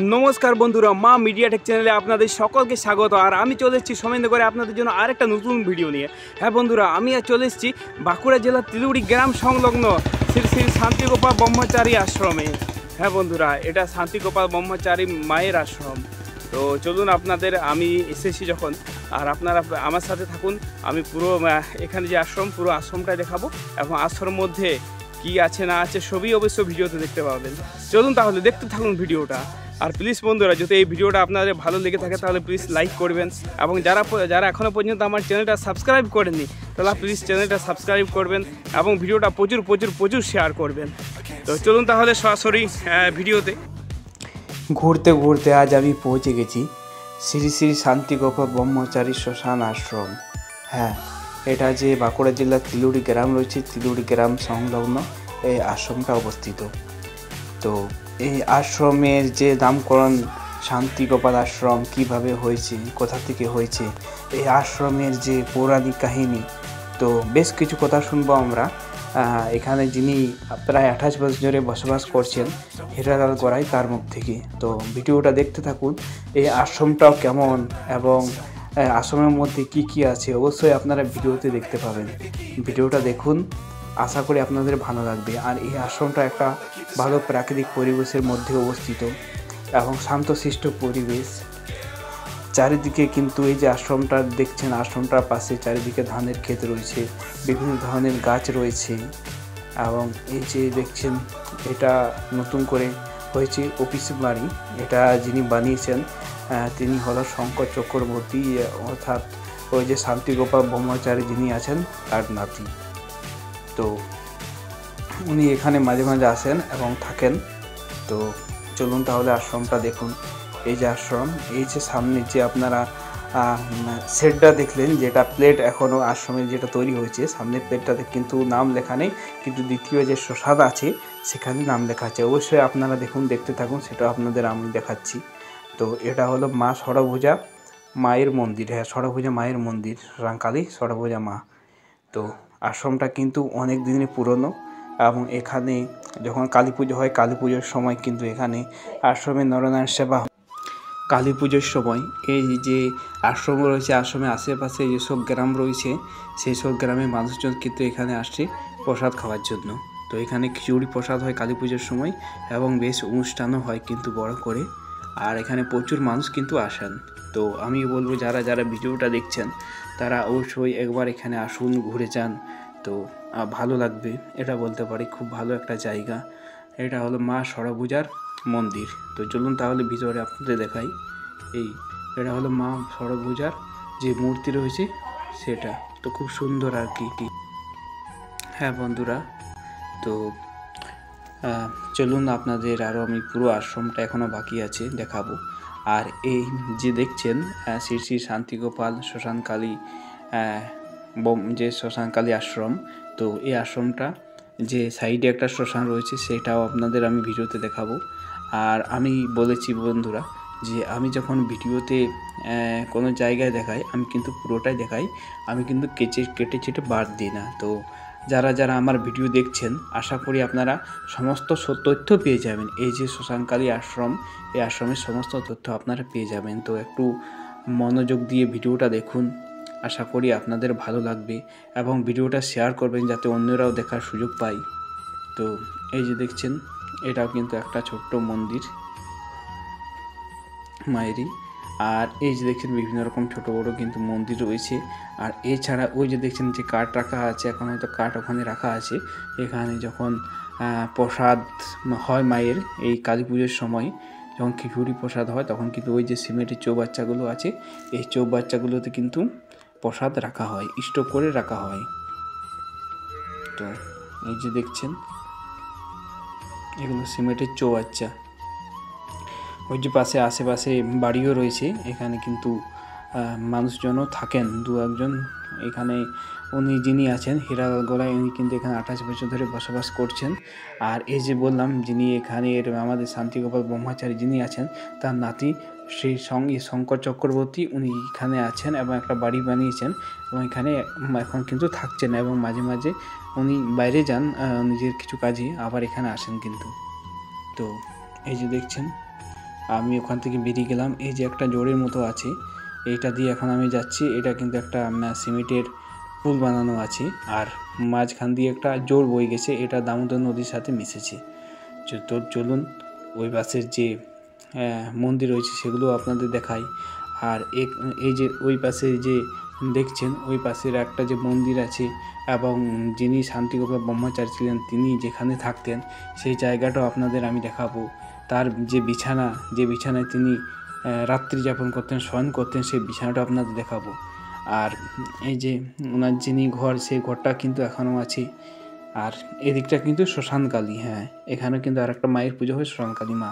নমস্কার বন্ধুরা, মা মিডিয়া টেক চ্যানেলে আপনাদের সকলকে স্বাগত। আর আমি চলে এসেছি সমেন্দ্র করে আপনাদের জন্য আরেকটা নতুন ভিডিও নিয়ে। হ্যাঁ বন্ধুরা, আমি চলে এসেছি বাঁকুড়া জেলার তিলুড়ি গ্রাম সংলগ্ন শ্রী শ্রী শান্তিগোপাল ব্রহ্মচারী আশ্রমে। হ্যাঁ বন্ধুরা, এটা শান্তিগোপাল ব্রহ্মচারী মায়ের আশ্রম। তো চলুন, আপনাদের আমি এসেছি যখন, আর আপনারা আমার সাথে থাকুন। আমি পুরো এখানে যে আশ্রম, পুরো আশ্রমটাই দেখাবো এবং আশ্রমের মধ্যে কি আছে না আছে সবই অবশ্য ভিডিওতে দেখতে পাবেন। চলুন তাহলে দেখতে থাকুন ভিডিওটা। আর প্লিজ বন্ধুরা, যদি এই ভিডিওটা আপনাদের ভালো লেগে থাকে তাহলে প্লিজ লাইক করবেন, এবং যারা এখনও পর্যন্ত আমার চ্যানেলটা সাবস্ক্রাইব করেননি তাহলে প্লিজ চ্যানেলটা সাবস্ক্রাইব করবেন এবং ভিডিওটা প্রচুর শেয়ার করবেন। তো চলুন তাহলে সরাসরি ভিডিওতে। ঘুরতে ঘুরতে আজ আমি পৌঁছে গেছি শ্রী শ্রী শান্তিগোপাল ব্রহ্মচারী শ্মশান আশ্রম। হ্যাঁ, এটা যে বাঁকুড়া জেলার তিলুড়ি গ্রাম রয়েছে, তিলুড়ি গ্রাম সংলগ্ন এই আশ্রমটা অবস্থিত। তো এই আশ্রমের যে নামকরণ শান্তিগোপাল আশ্রম কিভাবে হয়েছে, কোথা থেকে হয়েছে, এই আশ্রমের যে পৌরাণিক কাহিনী, তো বেশ কিছু কথা শুনবো আমরা। এখানে যিনি প্রায় 28 বছর ধরে বসবাস করছেন, হিরালাল গড়াই, তার মুখ থেকে। তো ভিডিওটা দেখতে থাকুন। এই আশ্রমটাও কেমন এবং আশ্রমের মধ্যে কি কি আছে অবশ্যই আপনারা ভিডিওতে দেখতে পাবেন। ভিডিওটা দেখুন, আশা করি আপনাদের ভালো লাগবে। আর এই আশ্রমটা একটা ভালো প্রাকৃতিক পরিবেশের মধ্যে অবস্থিত এবং শান্তশিষ্ট পরিবেশ। চারিদিকে কিন্তু এই যে আশ্রমটা দেখছেন, আশ্রমটার পাশে চারিদিকে ধানের ক্ষেত রয়েছে, বিভিন্ন ধরনের গাছ রয়েছে। এবং এই যে দেখছেন, এটা নতুন করে হয়েছে অফিস বাড়ি। এটা যিনি বানিয়েছেন তিনি হলো শঙ্কর চক্রবর্তী, অর্থাৎ ওই যে শান্তিগোপাল ব্রহ্মচারী যিনি আছেন তার নাতি। তো উনি এখানে মাঝে মাঝে আসেন এবং থাকেন। তো চলুন তাহলে আশ্রমটা দেখুন। এই যে আশ্রম, এই যে সামনে যে আপনারা শেডটা দেখলেন, যেটা প্লেট এখনও আশ্রমে যেটা তৈরি হয়েছে, সামনের প্লেটটাতে কিন্তু নাম লেখা নেই, কিন্তু দ্বিতীয় যে শ্মশান আছে সেখানে নাম লেখা আছে। অবশ্যই আপনারা দেখুন, দেখতে থাকুন, সেটা আপনাদের আমি দেখাচ্ছি। তো এটা হলো মা ষড়ভুজা মায়ের মন্দির। হ্যাঁ, ষড়ভুজা মায়ের মন্দির, রাঙ্কালি ষড়ভুজা মা। তো আশ্রমটা কিন্তু অনেক দিনের পুরনো, এবং এখানে যখন কালী পুজো হয়, কালী পুজোর সময় কিন্তু এখানে আশ্রমে নরনারায়ণ সেবা। কালী পুজোর সময় এই যে আশ্রম রয়েছে, আশ্রমের আশেপাশে যেসব গ্রাম রয়েছে সেই সব গ্রামের মানুষজন কিন্তু এখানে আসছে প্রসাদ খাওয়ার জন্য। তো এখানে খিচুড়ি প্রসাদ হয় কালী পুজোর সময়, এবং বেশ অনুষ্ঠানও হয় কিন্তু বড় করে। আর এখানে প্রচুর মানুষ কিন্তু আসেন। তো আমি বলবো, যারা যারা ভিডিওটা দেখছেন তারা অবশ্যই একবার এখানে আসুন, ঘুরে যান। তো ভালো লাগবে, এটা বলতে পারি। খুব ভালো একটা জায়গা। এটা হলো মা ষড়ভুজার মন্দির। তো চলুন তাহলে ভিতরে আপনাদের দেখাই। এটা হলো মা ষড়ভুজার যে মূর্তি রয়েছে সেটা। তো খুব সুন্দর আর কি। হ্যাঁ বন্ধুরা, তো চলুন আপনাদের আরও আমি পুরো আশ্রমটা এখনও বাকি আছে দেখাবো। আর এই যে দেখছেন শ্রী শ্রী শান্তিগোপাল শ্মশানকালী, যে শ্মশানকালী আশ্রম, তো এই আশ্রমটা যে সাইডে একটা শ্মশান রয়েছে সেটাও আপনাদের আমি ভিডিওতে দেখাবো। আর আমি বলেছি বন্ধুরা যে আমি যখন ভিডিওতে কোনো জায়গায় দেখাই আমি কিন্তু পুরোটাই দেখাই, আমি কিন্তু কেটে ছেটে বাদ দিই না। তো যারা যারা আমার ভিডিও দেখছেন আশা করি আপনারা সমস্ত তথ্য পেয়ে যাবেন। এই যে শ্মশানকালী আশ্রম, এই আশ্রমের সমস্ত তথ্য আপনারা পেয়ে যাবেন। তো একটু মনোযোগ দিয়ে ভিডিওটা দেখুন, আশা করি আপনাদের ভালো লাগবে, এবং ভিডিওটা শেয়ার করবেন যাতে অন্যরাও দেখার সুযোগ পায়। তো এই যে দেখছেন, এটাও কিন্তু একটা ছোট্ট মন্দির মায়েরই। আর এই যে দেখছেন বিভিন্ন রকম ছোট বড় কিন্তু মন্দির রয়েছে। আর এছাড়া ওই যে দেখছেন যে কাঠ রাখা আছে, এখন হয়তো কাঠ ওখানে রাখা আছে। এখানে যখন প্রসাদ হয় মায়ের, এই কালী পুজোর সময় যখন খিচুড়ি প্রসাদ হয়, তখন কিন্তু ওই যে সিমেন্টের চৌবাচ্চাগুলো আছে, এই চৌবাচ্চাগুলোতে কিন্তু প্রসাদ রাখা হয়, স্টোর করে রাখা হয়। তো এই যে দেখছেন এগুলো সিমেন্টের চৌবাচ্চা। ওই যে পাশে আশেপাশে বাড়িও রয়েছে, এখানে কিন্তু মানুষজনও থাকেন, দু একজন। এখানে উনি যিনি আছেন হিরালাল গড়াই, উনি কিন্তু এখানে 28 বছর ধরে বসবাস করছেন। আর এই যে বললাম, যিনি এখানে আমাদের শান্তিগোপাল ব্রহ্মচারী যিনি আছেন তার নাতি শ্রী শঙ্কর চক্রবর্তী, উনি এখানে আছেন এবং একটা বাড়ি বানিয়েছেন এবং এখানে এখন কিন্তু থাকছেন, এবং মাঝে মাঝে উনি বাইরে যান নিজের কিছু কাজে, আবার এখানে আসেন কিন্তু। তো এই যে দেখছেন আমি ওখান থেকে বেরিয়ে গেলাম। এই যে একটা জোরের মতো আছে, এইটা দিয়ে এখন আমি যাচ্ছি। এটা কিন্তু একটা সিমেন্টের পুল বানানো আছে, আর মাঝখান দিয়ে একটা জোর বয়ে গেছে, এটা দামোদর নদীর সাথে মিশেছে। তো চলুন ওই পাশের যে মন্দির রয়েছে সেগুলো আপনাদের দেখাই। আর এই যে ওই পাশে যে দেখছেন, ওই পাশের একটা যে মন্দির আছে, এবং যিনি শান্তিগোপাল ব্রহ্মচারী ছিলেন তিনি যেখানে থাকতেন সেই জায়গাটাও আপনাদের আমি দেখাবো। তার যে বিছানা, যে বিছানায় তিনি রাত্রি যাপন করতেন, শয়ন করতেন, সেই বিছানাটা আপনাদের দেখাবো। আর এই যে ওনার যিনি ঘর, সেই ঘরটা কিন্তু এখনও আছে। আর এদিকটা কিন্তু শ্মশানকালী, হ্যাঁ এখানে কিন্তু আর একটা মায়ের পুজো হয়, শ্মশানকালী মা।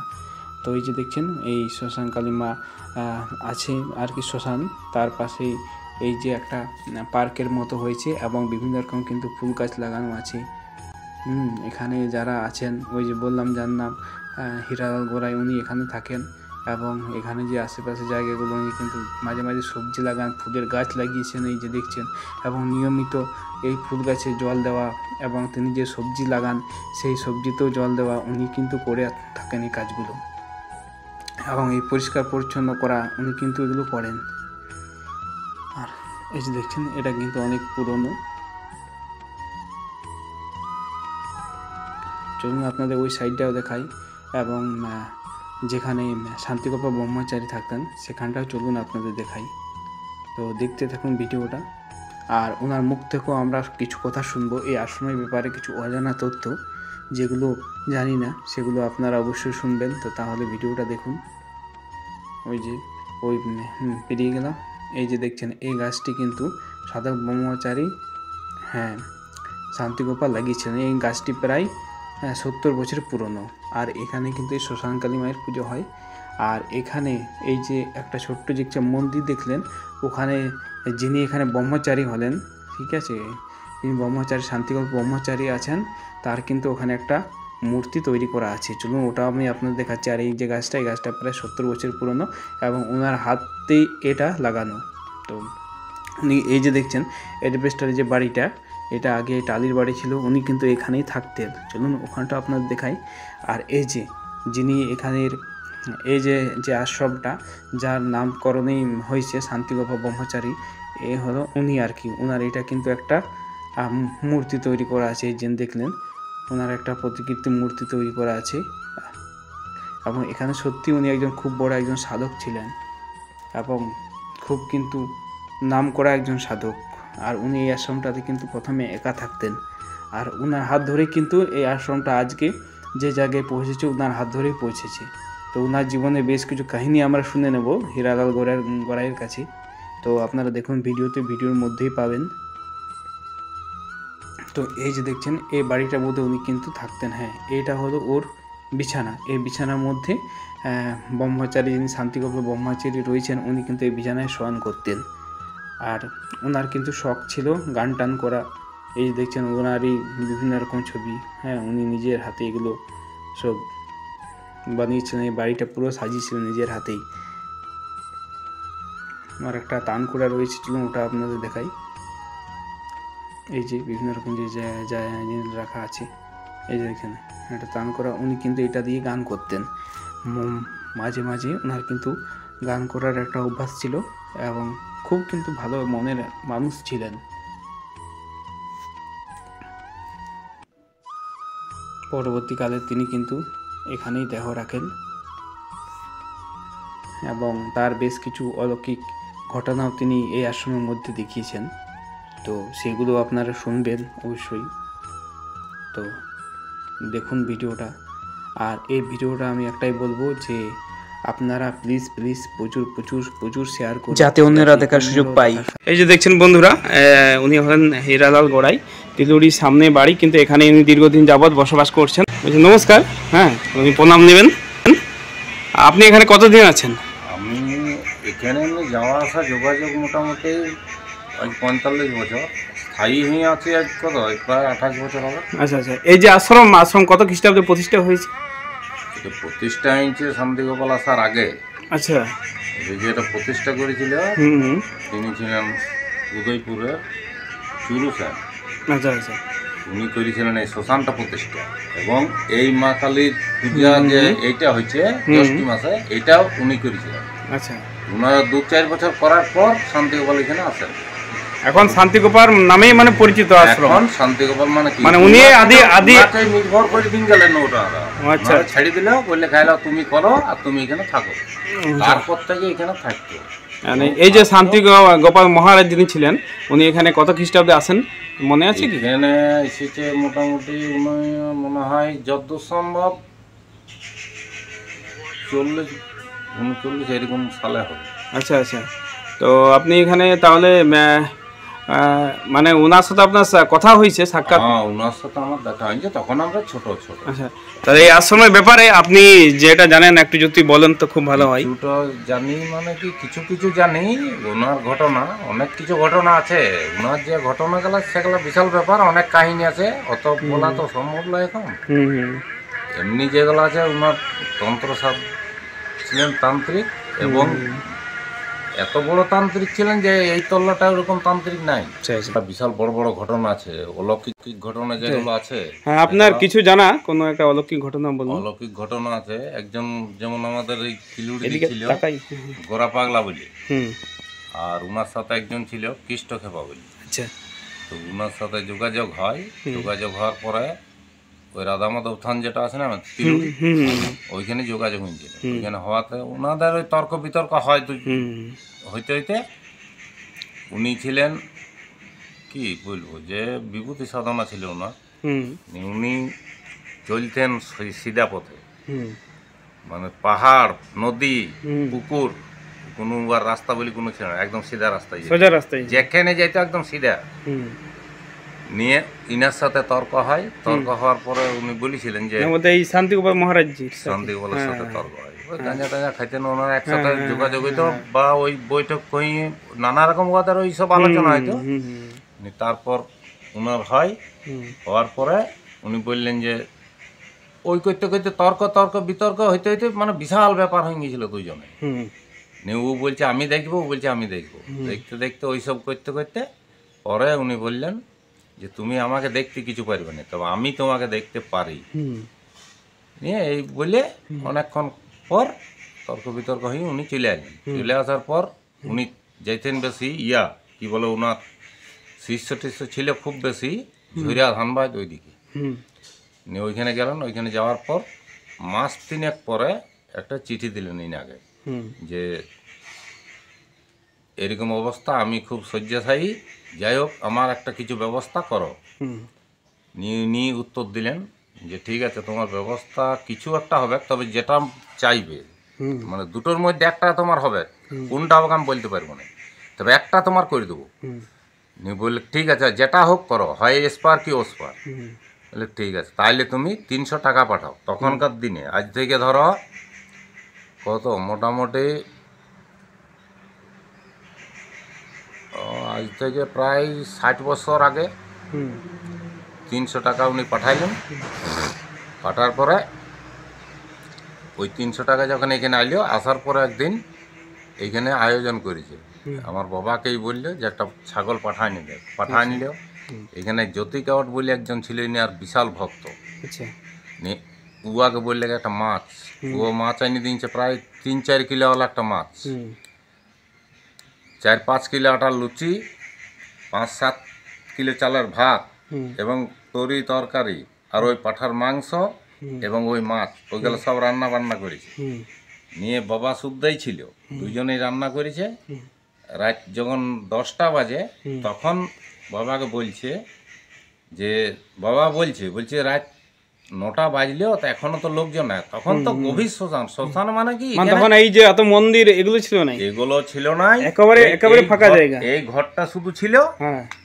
তো এই যে দেখছেন এই শ্মশানকালী মা আছে আর কি শ্মশান, তার পাশেই এই যে একটা পার্কের মতো হয়েছে, এবং বিভিন্ন রকম কিন্তু ফুল গাছ লাগানো আছে। এখানে যারা আছেন, ওই যে বললাম যার নাম হীরালাল গোড়াই, উনি এখানে থাকেন। এবং এখানে যে আশেপাশে জায়গাগুলো উনি কিন্তু মাঝে মাঝে সবজি লাগান, ফুলের গাছ লাগিয়েছেন এই যে দেখছেন, এবং নিয়মিত এই ফুল গাছে জল দেওয়া, এবং তিনি যে সবজি লাগান সেই সবজিতেও জল দেওয়া, উনি কিন্তু করে থাকেন এই কাজগুলো। এবং এই পরিষ্কার পরিচ্ছন্ন করা উনি কিন্তু এগুলো করেন। আর এই যে দেখছেন এটা কিন্তু অনেক পুরনো। চলুন আপনাদের ওই সাইডটাও দেখাই, এবং যেখানে শান্তিগোপাল ব্রহ্মচারী থাকতেন সেখানটাও চলুন আপনাদের দেখাই। তো দেখতে থাকুন ভিডিওটা। আর ওনার মুখ থেকেও আমরা কিছু কথা শুনবো এই আশ্রমের ব্যাপারে, কিছু অজানা তথ্য যেগুলো জানি না সেগুলো আপনারা অবশ্যই শুনবেন। তো তাহলে ভিডিওটা দেখুন। ওই যে ওই পেরিয়ে গেলাম, এই যে দেখছেন এই গাছটি কিন্তু সাধক ব্রহ্মচারী শান্তিগোপাল লাগিয়েছিলেন। এই গাছটি প্রায় 70 বছর পুরনো। আর এখানে কিন্তু এই শ্মশানকালী মায়ের পুজো হয়। আর এখানে এই যে একটা ছোট্ট যে মন্দির দেখলেন, ওখানে যিনি এখানে ব্রহ্মচারী হলেন, ঠিক আছে, যিনি ব্রহ্মচারী শান্তিগোপাল ব্রহ্মচারী আছেন, তার কিন্তু ওখানে একটা মূর্তি তৈরি করা আছে। চলুন ওটা আমি আপনাদের দেখাচ্ছি। আর এই যে গাছটা, এই গাছটা প্রায় 70 বছর পুরনো, এবং ওনার হাতেই এটা লাগানো। তো উনি এই যে দেখছেন অ্যাডভেস্টারের যে বাড়িটা, এটা আগে টালির বাড়ি ছিল, উনি কিন্তু এখানেই থাকতেন। চলুন ওখানটা আপনাদের দেখাই। আর এই যে যিনি এখানের এই যে আশ্রমটা যার নামকরণেই হয়েছে শান্তিগোপাল ব্রহ্মচারী, এ হলো উনি আর কি। ওনার এটা কিন্তু একটা মূর্তি তৈরি করা আছে, এই যে দেখলেন ওনার একটা প্রতিকৃতি মূর্তি তৈরি করা আছে। এবং এখানে সত্যি উনি একজন খুব বড় একজন সাধক ছিলেন, এবং খুব কিন্তু নাম করা একজন সাধক। আর উনি এই আশ্রমটাতে কিন্তু প্রথমে একা থাকতেন, আর ওনার হাত ধরেই কিন্তু এই আশ্রমটা আজকে যে জায়গায় পৌঁছেছে, ওনার হাত ধরেই পৌঁছেছে। তো ওনার জীবনে বেশ কিছু কাহিনী আমরা শুনে নেব হীরালাল গোড়াইয়ের কাছে। তো আপনারা দেখুন ভিডিওতে, ভিডিওর মধ্যেই পাবেন। তো এই যে দেখছেন এই বাড়িটার মধ্যে উনি কিন্তু থাকতেন, হ্যাঁ এইটা হলো ওর বিছানা। এই বিছানার মধ্যে ব্রহ্মচারী যিনি শান্তিগোপাল ব্রহ্মচারী রয়েছেন, উনি কিন্তু এই বিছানায় শয়ন করতেন। আর ওনার কিন্তু শখ ছিল গান টান করা। এই দেখছেন ওনারই বিভিন্ন রকম ছবি, হ্যাঁ উনি নিজের হাতে এগুলো সব বানিয়েছিলেন। এই বাড়িটা পুরো সাজিয়েছিলেন নিজের হাতেই। আমার একটা তান করা রয়েছে, চলুন ওটা আপনাদের দেখাই। এই যে বিভিন্ন রকম যে জিনিস রাখা আছে, এই যে এখানে একটা তান করা, উনি কিন্তু এটা দিয়ে গান করতেন। মাঝে মাঝে ওনার কিন্তু গান করার একটা অভ্যাস ছিল, এবং খুব কিন্তু ভালো মনের মানুষ ছিলেন। পরবর্তীকালে তিনি কিন্তু এখানেই দেহ রাখেন, এবং তার বেশ কিছু অলৌকিক ঘটনাও তিনি এই আশ্রমের মধ্যে দেখিয়েছেন। তো সেগুলো আপনারা শুনবেন অবশ্যই। তো দেখুন ভিডিওটা। আর এই ভিডিওটা আমি একটাই বলবো যে আপনারা প্লিজ প্রচুর শেয়ার করুন, যাতে অন্যরা দেখার সুযোগ পায়। এই যে দেখছেন বন্ধুরা, উনি হলেন হীরালাল গোড়াই, তিলুড়ির সামনে বাড়ি, কিন্তু এখানে উনি দীর্ঘদিন যাবৎ বসবাস করছেন। নমস্কার, হ্যাঁ উনি প্রণাম নেবেন। আপনি এখানে কতদিন আছেন? আমি এখানে যাওয়া আসা যোগাযোগ মোটামুটি 45 বছর, স্থায়ী হয়ে আছে আজ কত প্রায় 28 বছর হবে। আচ্ছা আচ্ছা। এই যে আশ্রম কত খ্রিস্টাব্দে প্রতিষ্ঠা হয়েছে? এটা প্রতিষ্ঠা হয়েছে শান্তিগোপাল আসার আগে। আচ্ছা। যেটা প্রতিষ্ঠা করেছিল তিনি ছিলেন উদয়পুরের চুরু স্যার। আচ্ছা আচ্ছা। উনি করেছিলেন এই শ্মশানটা প্রতিষ্ঠা, এবং এই মা কালীর পূজা যে এইটা হয়েছে জ্যৈষ্ঠ মাসে, এটাও উনি করেছিলেন। আচ্ছা, ওনারা 2-4 বছর করার পর শান্তিগোপাল এখানে আসেন। এখন শান্তিগোপাল নামেই মানে পরিচিত আশ্রম। এখন শান্তিগোপাল মানে কি, মানে উনি আদি ওনাকেই নির্ভর করে দিন গেলেন ওটা। আচ্ছা, ছেড়ে দিল, বললে খাইলা তুমি করো আর তুমি এখানে থাকো, তারপর থেকে এখানে থাকতো। মানে এই যে শান্তি গোপাল মহারাজ যিনি ছিলেন, উনি এখানে কত খ্রিস্টাব্দে আসেন মনে আছে কি? এখানে এসেছে মোটামুটি মনে হয় যতদূর সম্ভব 40-39 এরকম সালে হবে। আচ্ছা আচ্ছা, তো আপনি এখানে তাহলে মানে ওনার সাথে আপনার কথা হয়েছে, সাক্ষাৎ? হ্যাঁ, ওনার সাথে আমার দেখা হয়েছে, তখন আমরা ছোট ছোট। আচ্ছা, তাহলে এই আশ্রমের ব্যাপারে আপনি যেটা জানেন একটু যদি বলেন তো খুব ভালো হয়। কিছুটা জানি, মানে কি কিছু কিছু জানি। ওনার ঘটনা, অনেক কিছু ঘটনা আছে। ওনার যে ঘটনাগুলো সেগুলো বিশাল ব্যাপার, অনেক কাহিনী আছে, অত বলা তো সম্ভব নয় এখন। এমনি যেগুলো আছে, ওনার তন্ত্রসাধ ছিলেন, তান্ত্রিক, এবং এত বড় তান্ত্রিক ছিলেন যে এই তল্লাটা ওরকম তান্ত্রিক নাই। বিশাল বড় বড় ঘটনা আছে, অলৌকিক ঘটনা যেগুলো আছে। হ্যাঁ, আপনার কিছু জানা কোনো একটা অলৌকিক ঘটনা বলুন। অলৌকিক ঘটনা আছে, একজন যেমন আমাদের এই কিলুড়ি ছিল গোরা পাগলা বলে, আর ওনার সাথে একজন ছিল কৃষ্ণ খেপা বলে। আচ্ছা, তো ওনার সাথে যোগাযোগ হয়, যোগাযোগ হওয়ার পরে ওই রাধা মাধব থান যেটা আছে না তিলুড়ি, ওইখানে যোগাযোগ হয়েছিল। ওইখানে হওয়াতে ওনাদের ওই তর্ক বিতর্ক হয়, হইতে হইতে উনি ছিলেন কি বলবো, যে বিভূতি সাধনা ছিল ওনার। উনি চলতেন সিধা পথে, মানে পাহাড়, নদী, পুকুর, কোনো আর রাস্তা বলি কোনো ছিল না, একদম সিধা রাস্তায়, সোজা রাস্তায় যেখানে যাইতো একদম সিধা। নিয়ে ইনার সাথে তর্ক হয়, তর্ক হওয়ার পরে উনি বলেছিলেন যে এই শান্তিগোপাল মহারাজ শান্তিগোপালের সাথে তর্ক হয়, ওই গাঁজা টাজা খাইতেন ওনারা, একসাথে যোগাযোগ হইতো, বা ওই বৈঠক কই নানা রকম ওদের ওই সব আলোচনা হইতো। তারপর ওনার হয়, হওয়ার পরে উনি বললেন যে ওই করতে করতে তর্ক তর্ক বিতর্ক হইতে হইতে মানে বিশাল ব্যাপার হয়ে গিয়েছিল দুইজনে। ও বলছে আমি দেখবো, ও বলছে আমি দেখবো, দেখতে দেখতে ওইসব করতে করতে পরে উনি বললেন যে তুমি আমাকে দেখতে কিছু পারবে না, তবে আমি তোমাকে দেখতে পারি। নিয়ে এই বলে অনেকক্ষণ পর তর্ক বিতর্ক হয়ে উনি চলে আসলেন। চলে আসার পর উনি যাইতেন বেশি কি বলে, ওনার শিষ্য টিষ্য ছিল খুব বেশি ঝুরিয়া ধানবাদ ওইদিকে। নিয়ে ওইখানে গেলেন, ওইখানে যাওয়ার পর মাস 3 পরে একটা চিঠি দিলেন ইনাকে, যে এরকম অবস্থা, আমি খুব শয্যাশায়ী, যাই হোক আমার একটা কিছু ব্যবস্থা করো। নিয়ে উত্তর দিলেন যে ঠিক আছে, তোমার ব্যবস্থা কিছু একটা হবে, তবে যেটা চাইবে, মানে দুটোর মধ্যে একটা তোমার হবে, কোনটা হবে আমি বলতে পারবো না, তবে একটা তোমার করে দেবো। নিয়ে বললে ঠিক আছে, যেটা হোক করো, হয় এসপার কি ওসপার। বলে ঠিক আছে, তাইলে তুমি 300 টাকা পাঠাও। তখনকার দিনে আজ থেকে ধরো কত, মোটামুটি আজ থেকে প্রায় 60 বছর আগে 300 টাকা উনি পাঠাইলেন। পাঠার পরে ওই 300 টাকা যখন এখানে আইলো, আসার পরে একদিন এইখানে আয়োজন করেছে। আমার বাবাকেই বললো যে একটা ছাগল পাঠায় নিল। এখানে জ্যোতি কাওয়াট বলে একজন ছিল, ইনি আর বিশাল ভক্ত। উয়াকে বললে একটা মাছ, ও মাছ আনি দিয়েছে প্রায় 3-4 কিলোওয়ালা একটা মাছ, 4-5 কিলো আটার লুচি, 5-7 কিলো চালের ভাত, এবং তরি তরকারি, আর ওই পাঠার মাংস এবং ওই মাছ, ওইগুলো সব রান্না বান্না করেছে। নিয়ে বাবা শুদ্ধই ছিল, দুজনেই রান্না করেছে। রাত যখন 10টা বাজে, তখন বাবাকে বলছে যে বাবা বলছে রাত 9টা বাজলেও তো এখনো তো লোকজন নাই। তখন তো গভীর শ্মশান মানে কি, তখন এই যে এত মন্দির এগুলো ছিল না, এগুলো ছিল না, একেবারে ফাঁকা জায়গা। এই ঘরটা শুধু ছিল,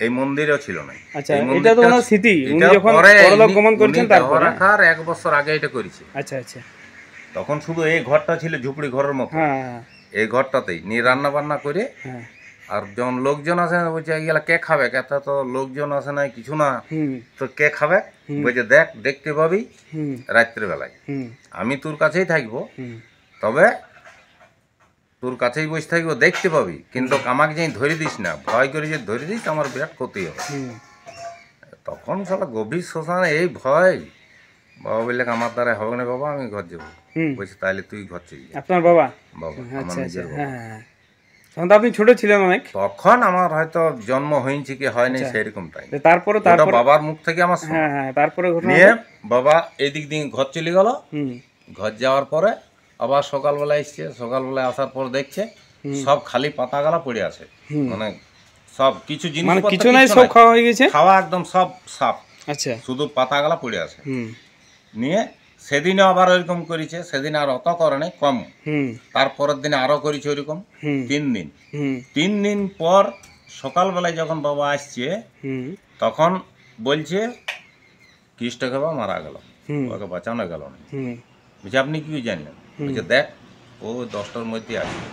এই মন্দিরও ছিল না। আচ্ছা, এটা তো ওনার স্মৃতি, উনি যখন পরলোক গমন করেছেন তারপর রাখার 1 বছর আগে এটা করেছে। আচ্ছা আচ্ছা, তখন শুধু এই ঘরটা ছিল ঝুপড়ি ঘরের মতো, এই ঘরটাতেই নিয়ে রান্না বান্না করে। আর যখন লোকজন আসে বলছে এগুলা কে খাবে, এত তো লোকজন আসে না কিছু না, তো কে খাবে? বলছে দেখতে পাবি রাত্রে বেলায়, আমি তোর কাছেই থাকবো, তবে তোর কাছেই বসে থাকবো, দেখতে পাবি, কিন্তু আমাকে যাই ধরে দিস না, ভয় করে যে ধরে দিস আমার বিরাট ক্ষতি হবে। তখন সালা গভীর শ্মশানে এই ভয়, বাবা বললে আমার দ্বারা হবে না বাবা, আমি ঘর যাবো। বলছে তাহলে তুই ঘর চলে যা। আপনার বাবা? বাবা আমার আচ্ছা আচ্ছা, নিজের বাবা। হ্যাঁ। তখন তো আপনি ছোট ছিলেন অনেক। তখন আমার হয়তো জন্ম হয়েছে কি হয়নি সেরকম টাইম। তারপরে বাবার মুখ থেকে আমার শোনা। হ্যাঁ হ্যাঁ, তারপরে ঘটনা নিয়ে বাবা এই দিক দিয়ে ঘর চলে গেল। হুম ঘর যাওয়ার পরে আবার সকালবেলা এসছে, সকালবেলা আসার পর দেখছে সব খালি পাতা গালা পড়ে আছে, মানে সব কিছু জিনিস মানে কিছু নাই, সব খাওয়া হয়ে গেছে, খাওয়া একদম সব সাফ। আচ্ছা, শুধু পাতা গালা পড়ে আছে। হুম নিয়ে সেদিনও আবার ওইরকম করেছে, সেদিন আর অত করে নাই, কম। হুম তারপরের দিনে আরো করেছে ওইরকম, হুম 3 দিন। হুম 3 দিন পর সকালবেলায় যখন বাবা আসছে হুম তখন বলছে কৃষ্ণকে বাবা মারা গেল, হুম ওকে বাঁচানো গেল না। হুম। বলছে আপনি কি জানলেন? বলছে দেখ ও 10টার মধ্যে আসবে।